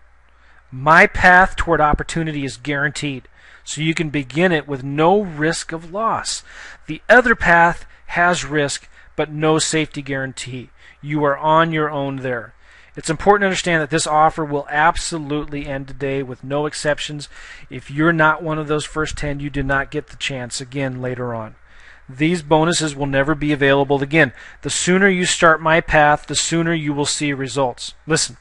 My path toward opportunity is guaranteed, so you can begin it with no risk of loss. The other path has risk, but no safety guarantee. You are on your own there. It's important to understand that this offer will absolutely end today with no exceptions. If you're not one of those first 10, you do not get the chance again later on. These bonuses will never be available again. The sooner you start my path, the sooner you will see results. Listen,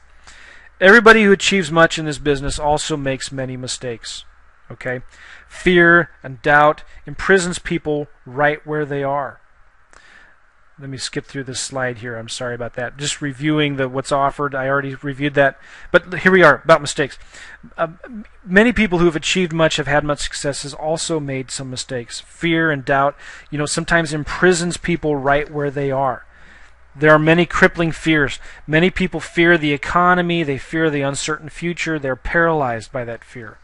everybody who achieves much in this business also makes many mistakes. Okay? Fear and doubt imprisons people right where they are. Let me skip through this slide here. I'm sorry about that. Just reviewing what's offered. I already reviewed that. But here we are, about mistakes. Many people who have achieved much, have had much success, has also made some mistakes. Fear and doubt, sometimes imprisons people right where they are. There are many crippling fears. Many people fear the economy. They fear the uncertain future. They're paralyzed by that fear.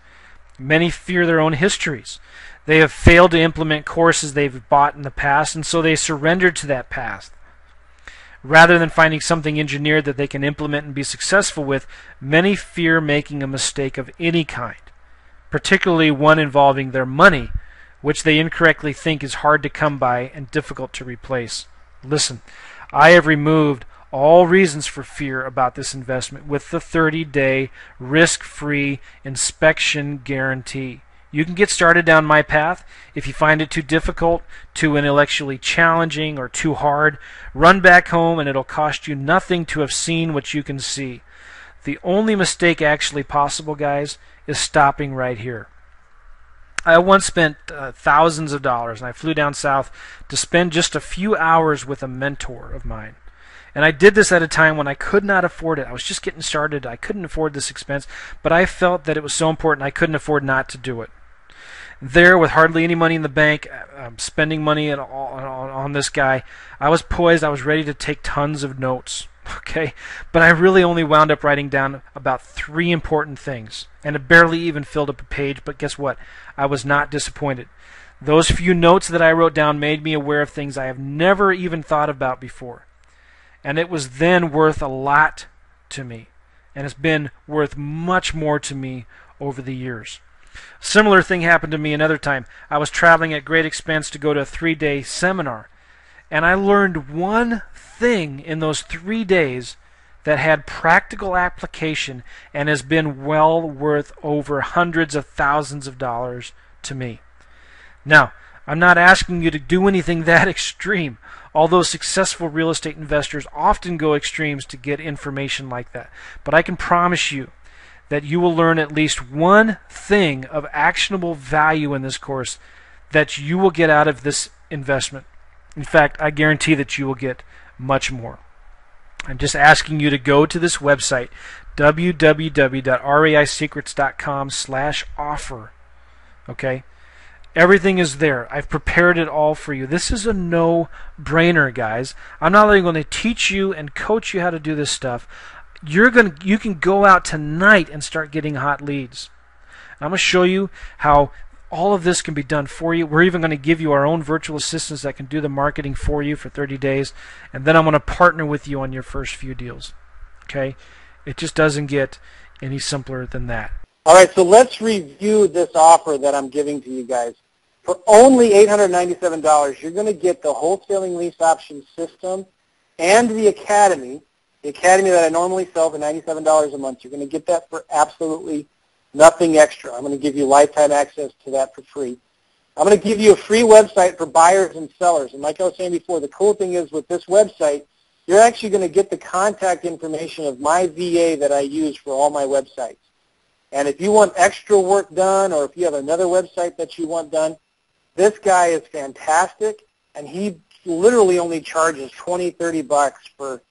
Many fear their own histories. They have failed to implement courses they've bought in the past, and so they surrendered to that past. Rather than finding something engineered that they can implement and be successful with, many fear making a mistake of any kind, particularly one involving their money, which they incorrectly think is hard to come by and difficult to replace. Listen, I have removed all reasons for fear about this investment with the 30-day risk-free inspection guarantee. You can get started down my path. If you find it too difficult, too intellectually challenging, or too hard, run back home and it'll cost you nothing to have seen what you can see. The only mistake actually possible, guys, is stopping right here. I once spent thousands of dollars, and I flew down south to spend just a few hours with a mentor of mine. And I did this at a time when I could not afford it. I was just getting started. I couldn't afford this expense, but I felt that it was so important I couldn't afford not to do it. There, with hardly any money in the bank, spending money on this guy, I was poised. I was ready to take tons of notes. Okay, but I really only wound up writing down about 3 important things, and it barely even filled up a page. But guess what? I was not disappointed. Those few notes that I wrote down made me aware of things I have never even thought about before, and it was then worth a lot to me, and it's been worth much more to me over the years. Similar thing happened to me another time. I was traveling at great expense to go to a 3-day seminar, and I learned one thing in those 3 days that had practical application and has been well worth over hundreds of thousands of dollars to me. Now, I'm not asking you to do anything that extreme, although successful real estate investors often go extremes to get information like that. But I can promise you that you will learn at least one thing of actionable value in this course that you will get out of this investment. In fact, I guarantee that you will get much more. I'm just asking you to go to this website, www.raisecrets.com/offer. Okay? Everything is there. I've prepared it all for you. This is a no-brainer, guys. I'm not only going to teach you and coach you how to do this stuff. You can go out tonight and start getting hot leads. I'm going to show you how all of this can be done for you. We're even going to give you our own virtual assistants that can do the marketing for you for 30 days. And then I'm going to partner with you on your first few deals. Okay? It just doesn't get any simpler than that. All right, so let's review this offer that I'm giving to you guys. For only $897, you're going to get the Wholesaling Lease Options system and the Academy that I normally sell for $97 a month. You're going to get that for absolutely nothing extra. I'm going to give you lifetime access to that for free. I'm going to give you a free website for buyers and sellers. And like I was saying before, the cool thing is with this website, you're actually going to get the contact information of my VA that I use for all my websites. And if you want extra work done, or if you have another website that you want done, this guy is fantastic, and he literally only charges $20, $30 for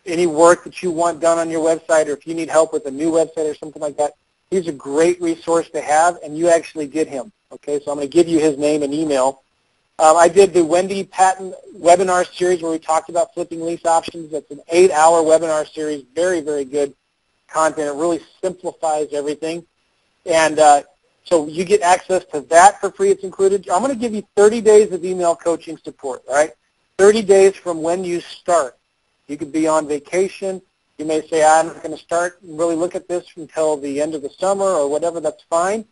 any work that you want done on your website, or if you need help with a new website or something like that. He's a great resource to have, and you actually get him. Okay, so I'm going to give you his name and email. I did the Wendy Patton webinar series where we talked about flipping lease options. That's an 8-hour webinar series, very, very good content. It really simplifies everything. And so you get access to that for free. It's included. I'm going to give you 30 days of email coaching support, all right? 30 days from when you start. You could be on vacation. You may say, I'm not going to start and really look at this until the end of the summer or whatever. That's fine.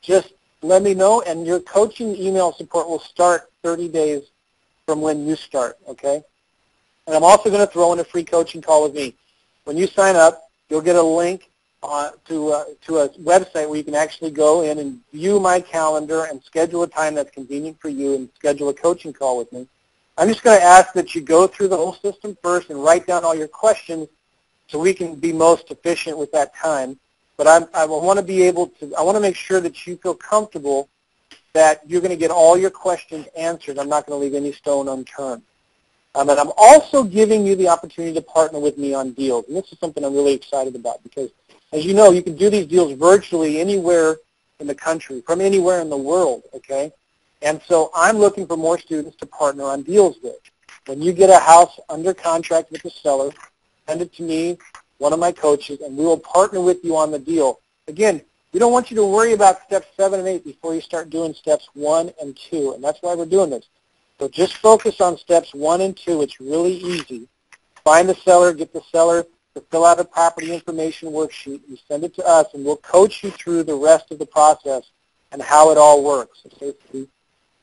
Just let me know, and your coaching email support will start 30 days from when you start, okay? And I'm also going to throw in a free coaching call with me. When you sign up, you'll get a link to a website where you can actually go in and view my calendar and schedule a time that's convenient for you and schedule a coaching call with me. I'm just going to ask that you go through the whole system first and write down all your questions so we can be most efficient with that time. But I want to be able to, I want to make sure that you feel comfortable that you're going to get all your questions answered. I'm not going to leave any stone unturned. And I'm also giving you the opportunity to partner with me on deals. And this is something I'm really excited about because, as you know, you can do these deals virtually anywhere in the country, from anywhere in the world, okay? And so I'm looking for more students to partner on deals with. When you get a house under contract with the seller, send it to me, one of my coaches, and we will partner with you on the deal. Again, we don't want you to worry about steps 7 and 8 before you start doing steps 1 and 2, and that's why we're doing this. So just focus on steps 1 and 2. It's really easy. Find the seller, get the seller to fill out a property information worksheet. You send it to us, and we'll coach you through the rest of the process and how it all works. Okay? So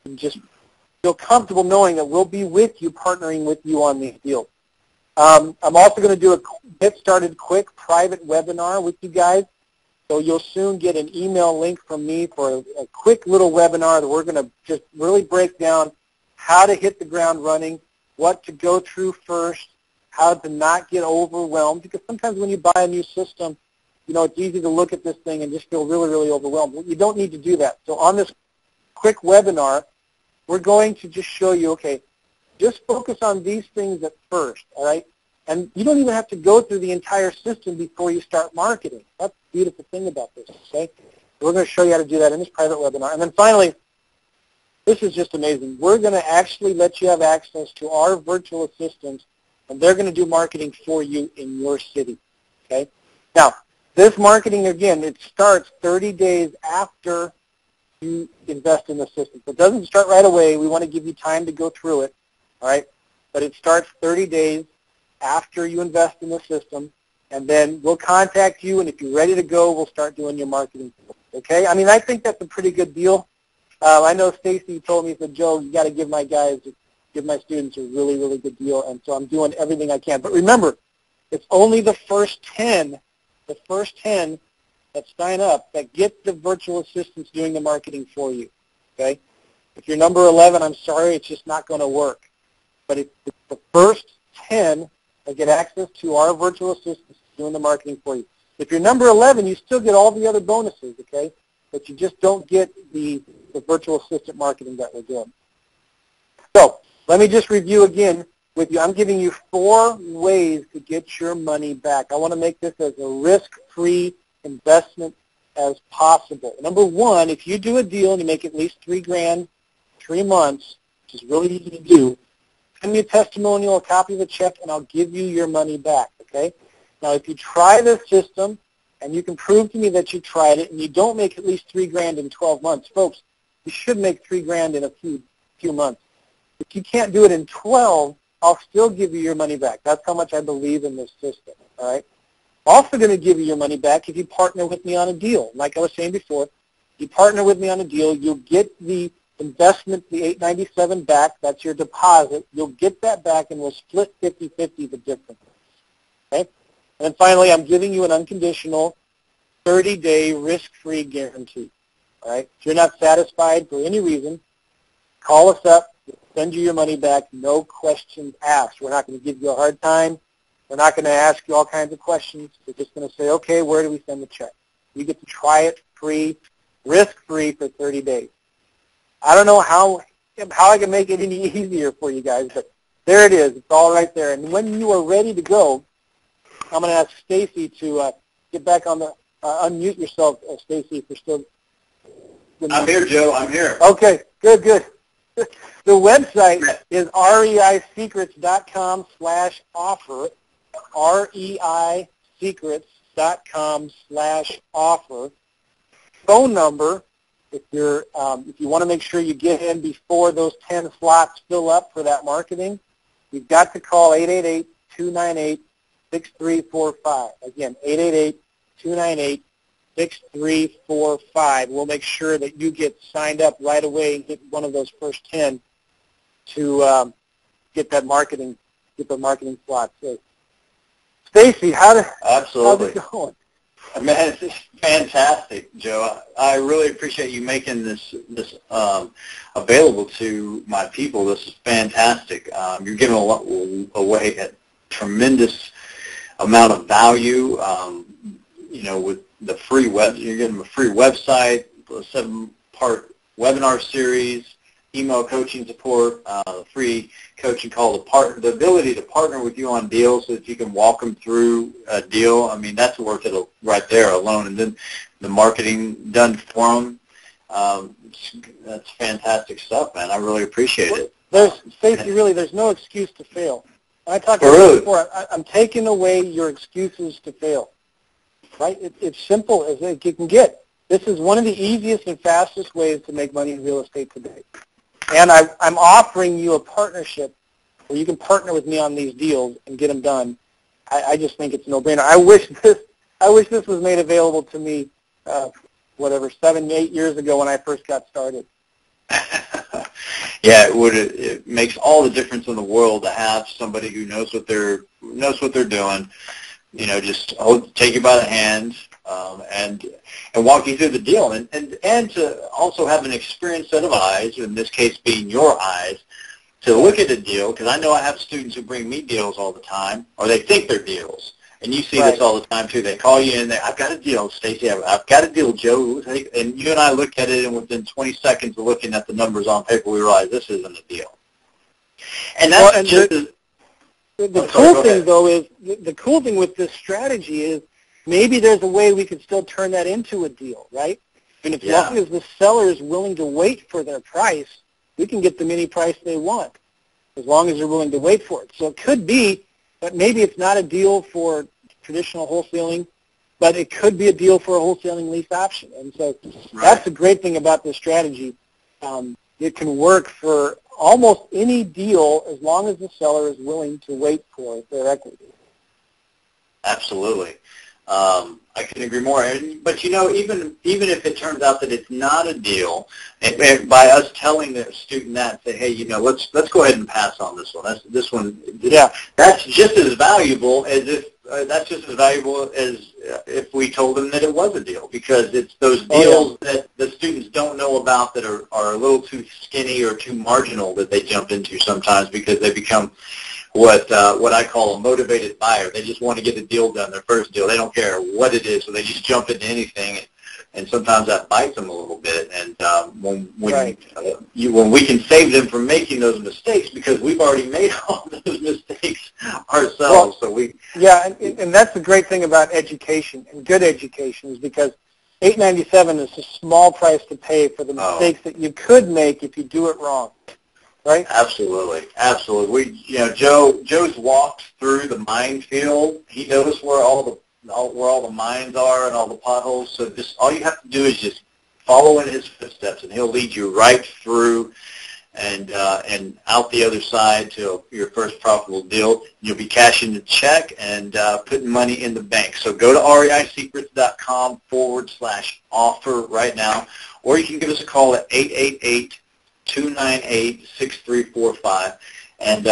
you just feel comfortable knowing that we'll be with you, partnering with you on these deals. I'm also going to do a Get Started Quick private webinar with you guys. So you'll soon get an email link from me for a quick little webinar that we're going to just really break down how to hit the ground running, what to go through first, how to not get overwhelmed. Because sometimes when you buy a new system, you know, it's easy to look at this thing and just feel really, really overwhelmed. You don't need to do that. So on this quick webinar, we're going to just show you, okay, just focus on these things at first, all right? And you don't even have to go through the entire system before you start marketing. That's the beautiful thing about this, okay? So we're going to show you how to do that in this private webinar. And then finally, this is just amazing. We're going to actually let you have access to our virtual assistants, and they're going to do marketing for you in your city, okay? Now, this marketing, again, it starts 30 days after you invest in the system. So it doesn't start right away. We want to give you time to go through it, all right? But it starts 30 days after you invest in the system, and then we'll contact you, and if you're ready to go, we'll start doing your marketing. Okay? I mean, I think that's a pretty good deal. I know Stacy told me, said, Joe, you got to give my students a really, really good deal, and so I'm doing everything I can. But remember, it's only the first 10 that sign up that get the virtual assistants doing the marketing for you. Okay? If you're number 11, I'm sorry, it's just not going to work. But it's the first 10 that get access to our virtual assistants doing the marketing for you. If you're number 11, you still get all the other bonuses, okay? But you just don't get the virtual assistant marketing that we're doing. So let me just review again with you. I'm giving you 4 ways to get your money back. I want to make this as a risk-free investment as possible. Number 1, if you do a deal and you make at least $3,000, 3 months, which is really easy to do, send me a testimonial, a copy of the check, and I'll give you your money back, okay? Now, if you try this system and you can prove to me that you tried it and you don't make at least $3,000 in 12 months, folks, you should make $3,000 in a few months. If you can't do it in 12, I'll still give you your money back. That's how much I believe in this system, all right? Also going to give you your money back if you partner with me on a deal. Like I was saying before, if you partner with me on a deal, you'll get the investment, the $897 back. That's your deposit. You'll get that back, and we'll split 50-50 the difference, okay? And then finally, I'm giving you an unconditional 30-day risk-free guarantee, all right? If you're not satisfied for any reason, call us up. We'll send you your money back, no questions asked. We're not going to give you a hard time. We're not going to ask you all kinds of questions. We're just going to say, okay, where do we send the check? You get to try it free, risk-free for 30 days. I don't know how I can make it any easier for you guys, but there it is. It's all right there. And when you are ready to go, I'm going to ask Stacy to get back on the unmute yourself, Stacy, if you're still. I'm here, Joe. I'm here. Okay, good. The website is reisecrets.com/offer, reisecrets.com/offer. Phone number, if you want to make sure you get in before those 10 slots fill up for that marketing, you've got to call 888-298-6345. Again, 888-298-6345. We'll make sure that you get signed up right away and get one of those first 10 to get that marketing slot. So, Stacy, how's it going? Man, it's fantastic, Joe. I really appreciate you making this available to my people. This is fantastic. You're giving away a tremendous amount of value. With the free you're getting a free website, a 7-part webinar series, email coaching support, free coaching call, the ability to partner with you on deals so that you can walk them through a deal. I mean, that's worth it right there alone. And then the marketing done for them. That's fantastic stuff, man. I really appreciate it. Stacey, really, there's no excuse to fail. I talked about it before. I'm taking away your excuses to fail. Right? It's simple as it can get. This is one of the easiest and fastest ways to make money in real estate today. And I'm offering you a partnership where you can partner with me on these deals and get them done. I just think it's a no-brainer. I wish this was made available to me, 7-8 years ago when I first got started. Yeah, it would. It makes all the difference in the world to have somebody who knows what they're doing. Just take you by the hand and walk you through the deal, and to also have an experienced set of eyes, in this case being your eyes, to look at a deal, because I know I have students who bring me deals all the time, or they think they're deals, and you see this all the time too. They call you in, I've got a deal, Stacy, I've got a deal, Joe, and you and I look at it, and within 20 seconds of looking at the numbers on paper, we realize this isn't a deal. And that's the cool thing, though, is the cool thing with this strategy is maybe there's a way we could still turn that into a deal, right? And as long as the seller is willing to wait for their price, we can get them any price they want, as long as they're willing to wait for it. So it could be that maybe it's not a deal for traditional wholesaling, but it could be a deal for a wholesaling lease option. And so that's the great thing about this strategy. It can work for almost any deal as long as the seller is willing to wait for their equity. Absolutely. I couldn't agree more. But, even if it turns out that it's not a deal, and by us telling the student that, say, hey, let's go ahead and pass on this one. That's just as valuable as if we told them that it was a deal, because it's those deals that the students don't know about that are a little too skinny or too marginal that they jump into sometimes, because they become what I call a motivated buyer. They just want to get a deal done, their first deal. They don't care what it is, so they just jump into anything. and sometimes that bites them a little bit. And when Right. when we can save them from making those mistakes, because we've already made all those mistakes ourselves. Well, So we and that's the great thing about education and good education is because $8.97 is a small price to pay for the mistakes that you could make if you do it wrong. Right? Absolutely. Joe's walked through the minefield. He knows where all the mines are and all the potholes. So just all you have to do is just follow in his footsteps, and he'll lead you right through and out the other side to your first profitable deal. You'll be cashing the check and putting money in the bank. So go to reisecrets.com/offer right now, or you can give us a call at 888-298-6345. And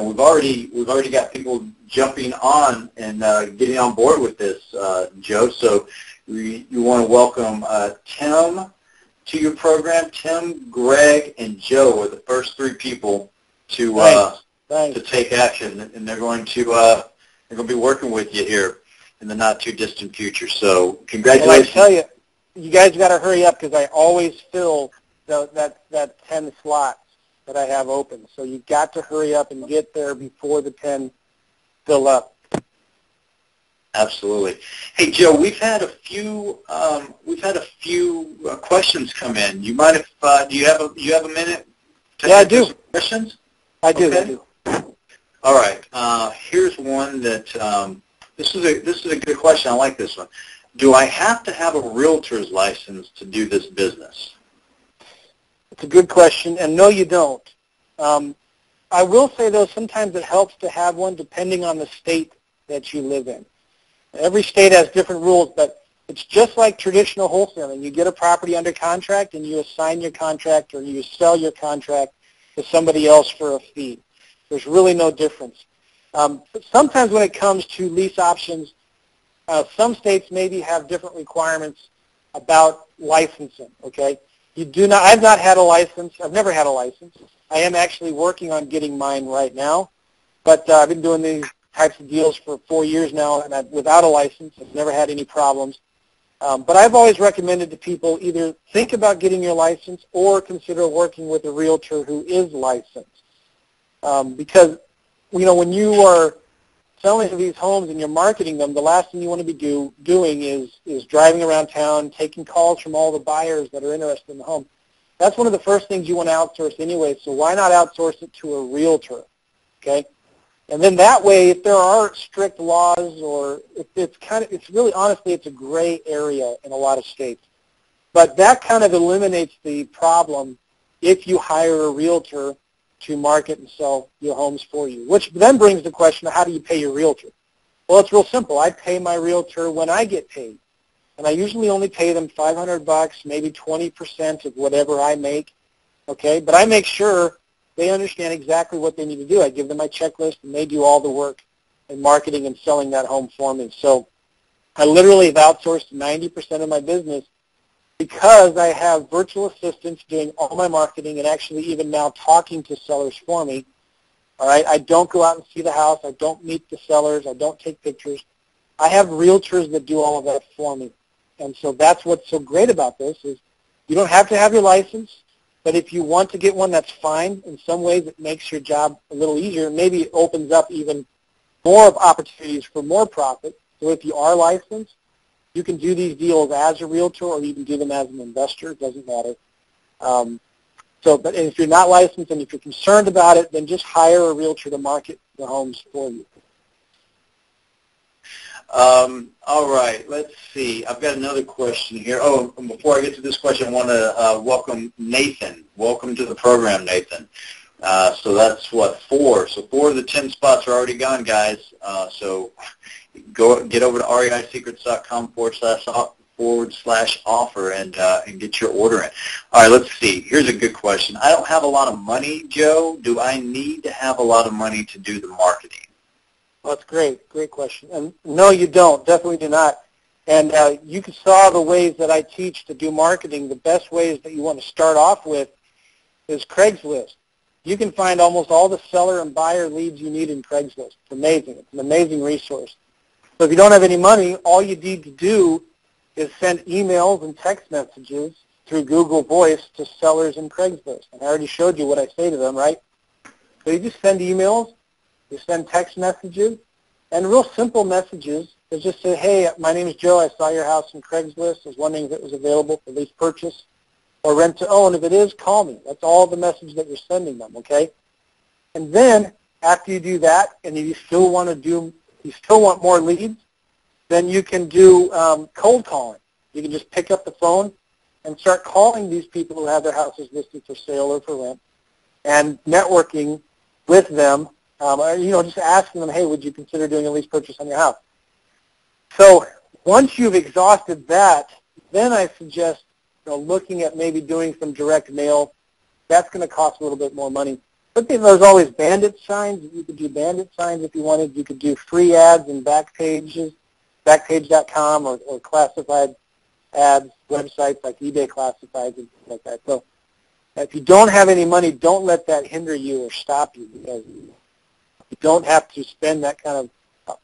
we've already got people jumping on and getting on board with this, Joe. So you want to welcome Tim to your program. Tim, Greg, and Joe are the first three people to take action, and they're going to be working with you here in the not too distant future. So congratulations. Well, I tell you, you guys got to hurry up because I always fill that 10 slots that I have open. So you got to hurry up and get there before the 10 fill up. Absolutely. Hey, Joe, we've had a few questions come in. You mind if do you have a minute to answer some questions? I do. All right. Here's one that this is a good question. I like this one. Do I have to have a realtor's license to do this business? It's a good question, and no, you don't. I will say, though, sometimes it helps to have one depending on the state that you live in. Every state has different rules, but it's just like traditional wholesaling. You get a property under contract, and you assign your contract or you sell your contract to somebody else for a fee. There's really no difference. But sometimes when it comes to lease options, some states maybe have different requirements about licensing, okay? I've not had a license. I've never had a license. I am actually working on getting mine right now, but I've been doing these types of deals for 4 years now, and without a license, I've never had any problems. But I've always recommended to people either think about getting your license or consider working with a realtor who is licensed. Because, when you are selling these homes and you're marketing them, the last thing you want to be doing is driving around town, taking calls from all the buyers that are interested in the home. That's one of the first things you want to outsource anyway, so why not outsource it to a realtor, okay? And then that way, if there are strict laws or if it's really, honestly, it's a gray area in a lot of states. But that kind of eliminates the problem if you hire a realtor to market and sell your homes for you, which then brings the question of how do you pay your realtor? Well, it's real simple. I pay my realtor when I get paid, and I usually only pay them $500, maybe 20% of whatever I make, okay? But I make sure they understand exactly what they need to do. I give them my checklist, and they do all the work in marketing and selling that home for me. So I literally have outsourced 90% of my business because I have virtual assistants doing all my marketing and actually even now talking to sellers for me. All right, I don't go out and see the house. I don't meet the sellers. I don't take pictures. I have realtors that do all of that for me. And so that's what's so great about this is you don't have to have your license, but if you want to get one, that's fine. In some ways, it makes your job a little easier. Maybe it opens up even more of opportunities for more profit. So if you are licensed, you can do these deals as a realtor or you can do them as an investor. It doesn't matter. But if you're not licensed and if you're concerned about it, then just hire a realtor to market the homes for you. All right, let's see. I've got another question here. Oh, and before I get to this question, I want to welcome Nathan. Welcome to the program, Nathan. So that's, 4? So 4 of the 10 spots are already gone, guys. So get over to reisecrets.com/offer and get your order in. All right, let's see. Here's a good question. I don't have a lot of money, Joe. Do I need to have a lot of money to do the marketing? Well, that's great. Great question. And no, you don't. Definitely do not. And you saw the ways that I teach to do marketing. The best ways that you want to start off with is Craigslist. You can find almost all the seller and buyer leads you need in Craigslist. It's amazing. It's an amazing resource. So if you don't have any money, all you need to do is send emails and text messages through Google Voice to sellers in Craigslist. And I already showed you what I say to them, right? So you just send emails, you send text messages, and real simple messages is just say, hey, my name is Joe. I saw your house in Craigslist. I was wondering if it was available for lease purchase or rent to own. If it is, call me. That's all the message that you're sending them, okay? And then after you do that and you still want more leads, then you can do cold calling. You can just pick up the phone and start calling these people who have their houses listed for sale or for rent and networking with them, just asking them, hey, would you consider doing a lease purchase on your house? So once you've exhausted that, then I suggest looking at maybe doing some direct mail. That's going to cost a little bit more money. But there's always bandit signs. You could do bandit signs if you wanted. You could do free ads in Backpages, Backpage.com, or classified ads, websites like eBay Classifieds and things like that. So if you don't have any money, don't let that hinder you or stop you, because you don't have to spend that kind of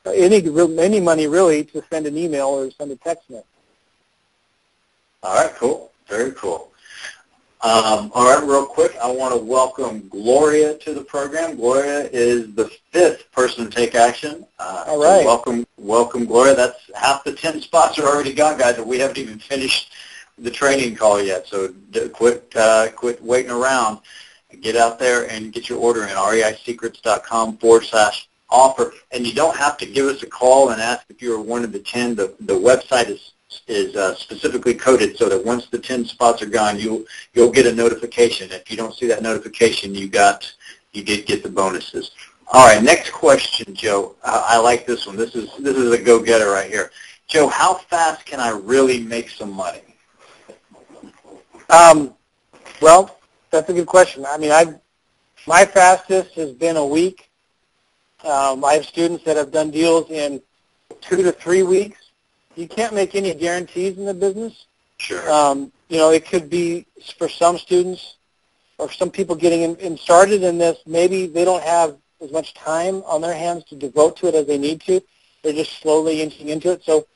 any money really to send an email or send a text message. All right, cool. Very cool. All right, real quick, I want to welcome Gloria to the program. Gloria is the 5th person to take action. All right. So welcome, Gloria. That's half the 10 spots are already gone, guys, and we haven't even finished the training call yet. So quit waiting around. Get out there and get your order in, reisecrets.com/offer. And you don't have to give us a call and ask if you're one of the 10. The website is specifically coded so that once the 10 spots are gone, you'll get a notification. If you don't see that notification, you did get the bonuses. All right, next question, Joe. I like this one. This is a go-getter right here. Joe, how fast can I really make some money? Well, that's a good question. I mean, my fastest has been a week. I have students that have done deals in 2 to 3 weeks. You can't make any guarantees in the business. Sure. It could be for some students or some people getting in started in this, maybe they don't have as much time on their hands to devote to it as they need to. They're just slowly inching into it. So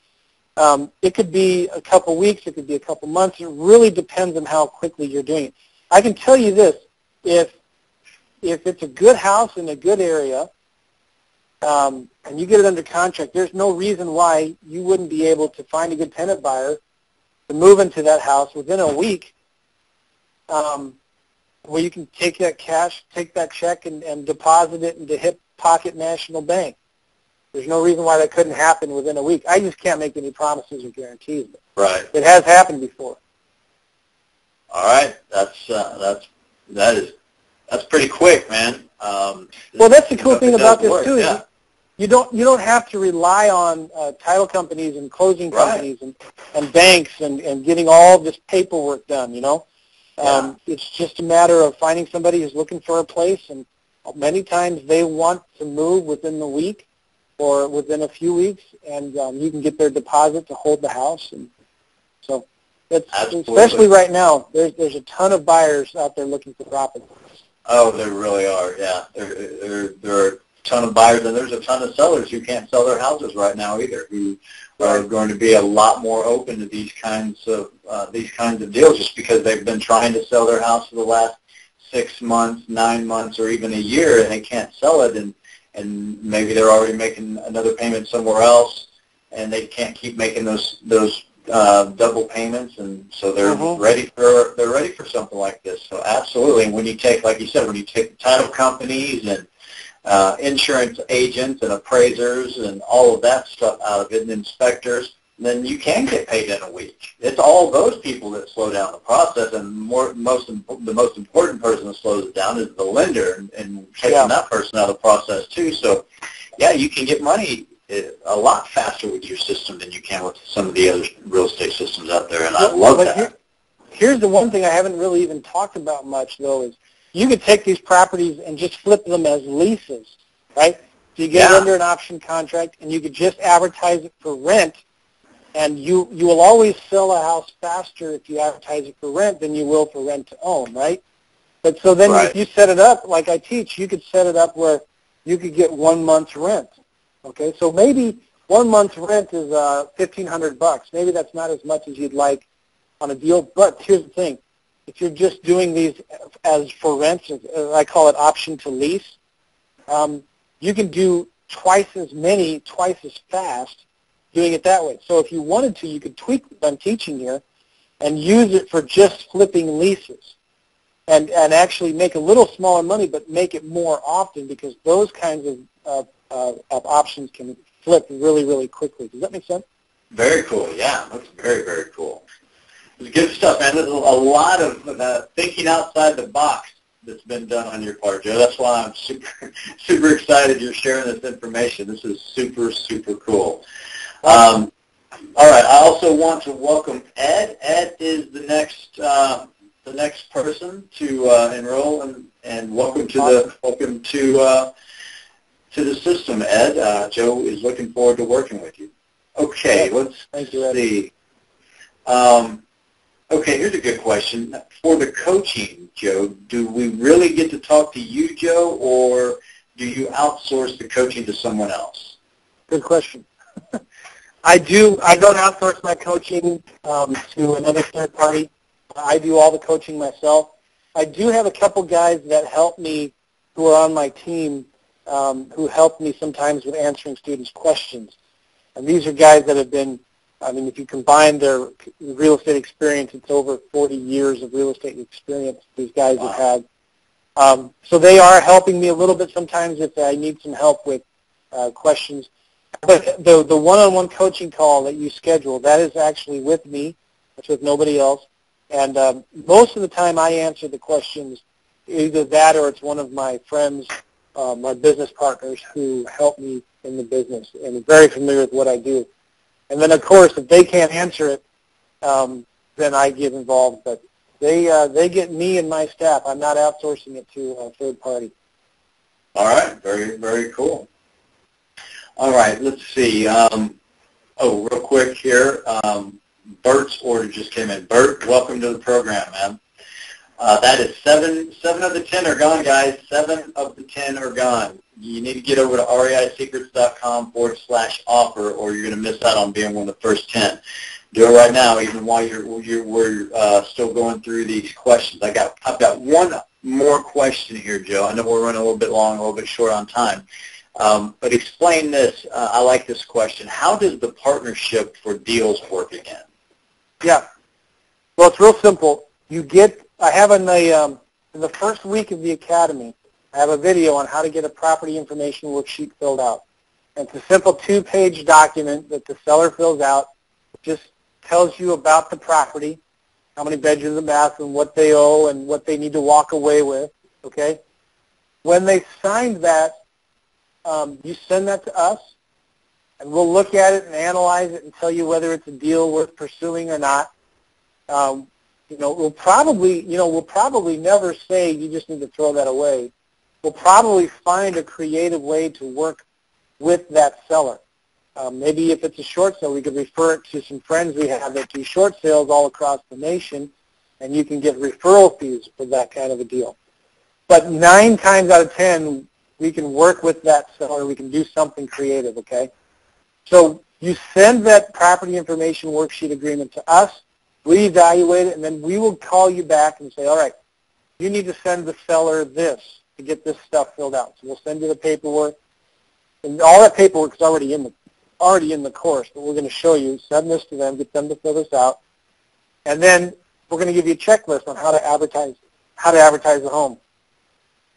it could be a couple weeks. It could be a couple months. It really depends on how quickly you're doing it. I can tell you this. If it's a good house in a good area, and you get it under contract, there's no reason why you wouldn't be able to find a good tenant buyer to move into that house within a week, where you can take that cash, take that check, and deposit it into Hip Pocket National Bank. There's no reason why that couldn't happen within a week. I just can't make any promises or guarantees. Right. It has happened before. All right. That's pretty quick, man. Well, that's the cool thing about this too. Yeah. You don't have to rely on title companies and closing companies and banks and getting all this paperwork done. It's just a matter of finding somebody who's looking for a place, and many times they want to move within the week or within a few weeks, and you can get their deposit to hold the house. And so, especially right now, there's a ton of buyers out there looking for property. Oh, there really are. Yeah, there are a ton of buyers, and there's a ton of sellers who can't sell their houses right now either, who are going to be a lot more open to these kinds of deals, just because they've been trying to sell their house for the last 6 months, 9 months, or even a year, and they can't sell it, and maybe they're already making another payment somewhere else, and they can't keep making those double payments, and so they're ready for something like this. So absolutely, and when you take, like you said, when you take the title companies and insurance agents and appraisers and all of that stuff out of it, and inspectors, then you can get paid in a week. It's all those people that slow down the process, and the most important person that slows it down is the lender, and taking that person out of the process too. So, yeah, you can get money a lot faster with your system than you can with some of the other real estate systems out there, and I love that. Here's the one thing I haven't really even talked about much, though, is you could take these properties and just flip them as leases, right? So you get it under an option contract, and you could just advertise it for rent, and you will always sell a house faster if you advertise it for rent than you will for rent to own, right? But so then if you set it up, like I teach, you could set it up where you could get 1 month's rent. Okay, so maybe 1 month's rent is $1,500. Maybe that's not as much as you'd like on a deal, but here's the thing. If you're just doing these as for rent, I call it option to lease, you can do twice as many, twice as fast doing it that way. So if you wanted to, you could tweak what I'm teaching here and use it for just flipping leases and actually make a little smaller money, but make it more often, because those kinds of options can flip really, really quickly. Does that make sense? Very cool. Yeah, that's very, very cool. It's good stuff, man. There's a lot of thinking outside the box that's been done on your part, Joe. That's why I'm super excited you're sharing this information. This is super, super cool. All right. I also want to welcome Ed. Ed is the next person to enroll, and welcome to the system, Ed. Joe is looking forward to working with you. Okay, let's see. Okay, here's a good question. For the coaching, Joe, do we really get to talk to you, Joe, or do you outsource the coaching to someone else? Good question. I don't outsource my coaching to another third party. I do all the coaching myself. I do have a couple guys that help me who are on my team who help me sometimes with answering students' questions. And these are guys that have been, if you combine their real estate experience, it's over 40 years of real estate experience these guys have had. So they are helping me a little bit sometimes if I need some help with questions. But the one-on-one coaching call that you schedule, that is actually with me. That's with nobody else. And most of the time I answer the questions, either that or it's one of my friends, my business partners who help me in the business and are very familiar with what I do. And then, of course, if they can't answer it, then I get involved. But they get me and my staff. I'm not outsourcing it to a third party. All right. Very, very cool. All right. Let's see. Real quick here. Bert's order just came in. Bert, welcome to the program, man. That is 7 of the 10 are gone, guys. 7 of the 10 are gone. You need to get over to reisecrets.com/offer, or you're going to miss out on being one of the first 10. Do it right now, even while we're still going through these questions. I've got one more question here, Joe. I know we're running a little bit long, a little bit short on time. But explain this. I like this question. How does the partnership for deals work again? Yeah. Well, it's real simple. I have in the first week of the academy, I have a video on how to get a property information worksheet filled out. And it's a simple 2-page document that the seller fills out. It just tells you about the property, how many bedrooms and bathrooms, what they owe, and what they need to walk away with. Okay. When they sign that, you send that to us, and we'll look at it and analyze it and tell you whether it's a deal worth pursuing or not. We'll probably never say you just need to throw that away. We'll probably find a creative way to work with that seller. Maybe if it's a short sale, we could refer it to some friends we have that do short sales all across the nation, and you can get referral fees for that kind of a deal. But 9 times out of 10, we can work with that seller. We can do something creative, okay? So you send that property information worksheet agreement to us. We evaluate it, and then we will call you back and say, all right, you need to send the seller this to get this stuff filled out. So we'll send you the paperwork. And all that paperwork is already in the course, but we're going to show you. Send this to them, get them to fill this out. And then we're going to give you a checklist on how to advertise the home.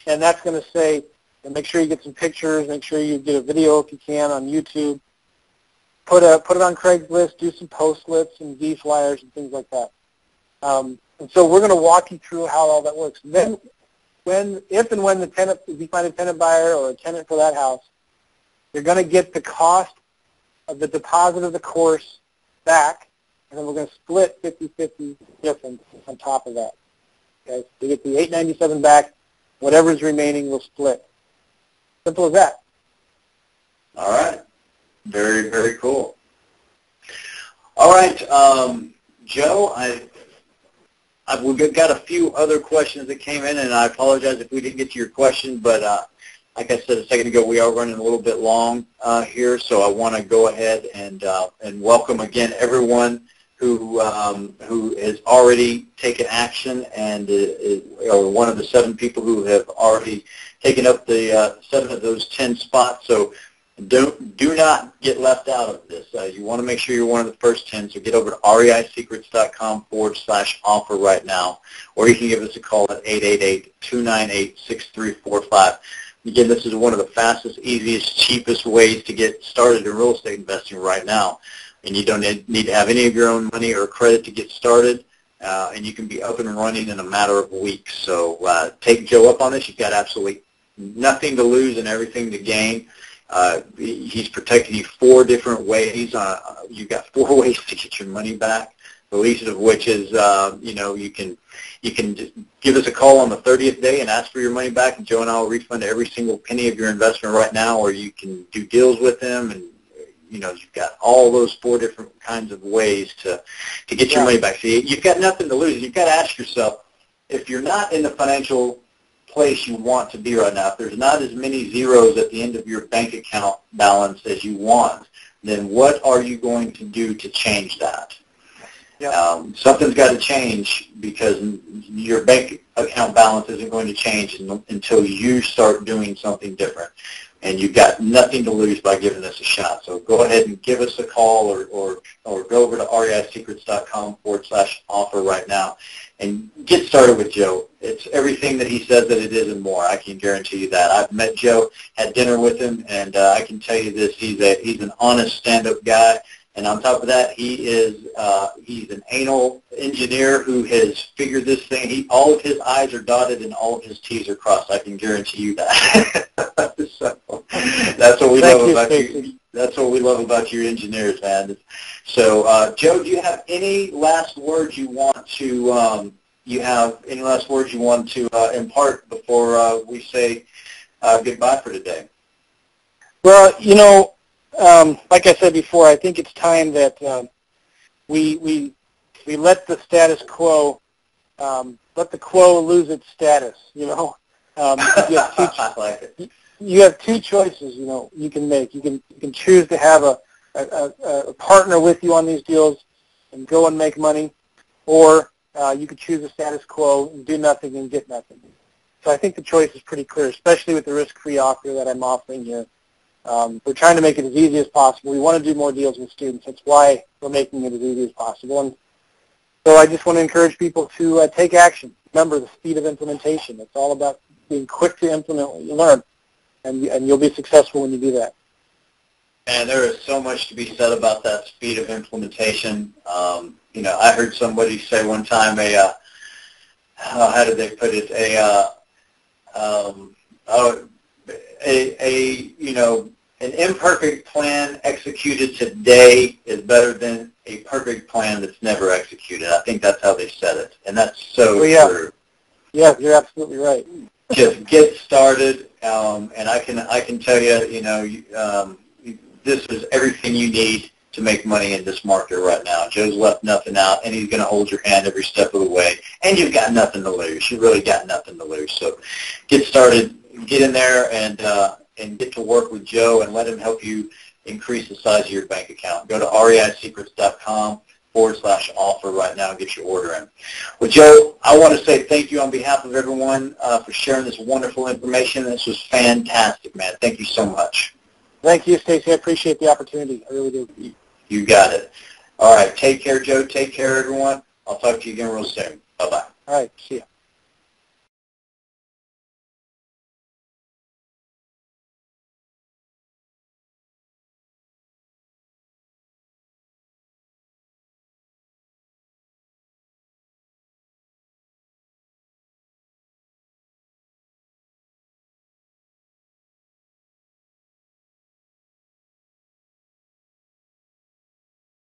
And that's going to say, and make sure you get some pictures, make sure you get a video if you can on YouTube. Put it on Craigslist, do some post-lits and V-flyers and things like that. And so we're going to walk you through how all that works. Then if and when if you find a tenant buyer or a tenant for that house, you're going to get the cost of the deposit of the course back, and then we're going to split 50-50 difference on top of that. Okay? So you get the $897 back, whatever's remaining will split. Simple as that. All right. Very, very cool. All right, Joe, we've got a few other questions that came in, and I apologize if we didn't get to your question, but like I said a second ago, we are running a little bit long here, so I want to go ahead and welcome again everyone who has already taken action and is one of the 7 people who have already taken up the 7 of those 10 spots. So do not get left out of this. You want to make sure you're one of the first 10, so get over to reisecrets.com/offer right now, or you can give us a call at 888-298-6345. Again, this is one of the fastest, easiest, cheapest ways to get started in real estate investing right now. And you don't need to have any of your own money or credit to get started, and you can be up and running in a matter of weeks. So take Joe up on this. You've got absolutely nothing to lose and everything to gain. He's protecting you 4 different ways. You've got 4 ways to get your money back, the least of which is, you can just give us a call on the 30th day and ask for your money back, and Joe and I will refund every single penny of your investment right now, or you can do deals with him, and you've got all those 4 different kinds of ways to get your money back. So you've got nothing to lose. You've got to ask yourself, if you're not in the financial place you want to be right now, if there's not as many zeros at the end of your bank account balance as you want, then what are you going to do to change that? Something's got to change, because your bank account balance isn't going to change until you start doing something different. And you've got nothing to lose by giving this a shot. So go ahead and give us a call, or go over to reisecrets.com/offer right now and get started with Joe. It's everything that he says that it is and more. I can guarantee you that. I've met Joe, had dinner with him, and I can tell you this: he's an honest, stand-up guy. And on top of that, he's an anal engineer who has figured this thing. All of his I's are dotted and all of his T's are crossed. I can guarantee you that. So that's what we love about you. That's what we love about your engineers, man. So, Joe, do you have any last words you want to impart before we say goodbye for today? Well, like I said before, I think it's time that we let the status quo, let the quo lose its status. You have 2 choices. You can make. You can choose to have a partner with you on these deals and go and make money, or you could choose the status quo and do nothing and get nothing. So I think the choice is pretty clear, especially with the risk-free offer that I'm offering here. We're trying to make it as easy as possible. We want to do more deals with students. That's why we're making it as easy as possible. And so I just want to encourage people to take action. Remember, the speed of implementation. It's all about being quick to implement what you learn, and you'll be successful when you do that. And there is so much to be said about that speed of implementation. I heard somebody say one time how did they put it? An imperfect plan executed today is better than a perfect plan that's never executed. I think that's how they said it, and that's so true. Yeah, you're absolutely right. Just get started, and I can tell you, this is everything you need to make money in this market right now. Joe's left nothing out, and he's going to hold your hand every step of the way, and you've got nothing to lose. You really got nothing to lose. So get started, get in there, and get to work with Joe and let him help you increase the size of your bank account. Go to reisecrets.com/offer right now and get your order in. Well, Joe, I want to say thank you on behalf of everyone for sharing this wonderful information. This was fantastic, man. Thank you so much. Thank you, Stacy. I appreciate the opportunity. I really do. You got it. All right. Take care, Joe. Take care, everyone. I'll talk to you again real soon. Bye-bye. All right. See ya.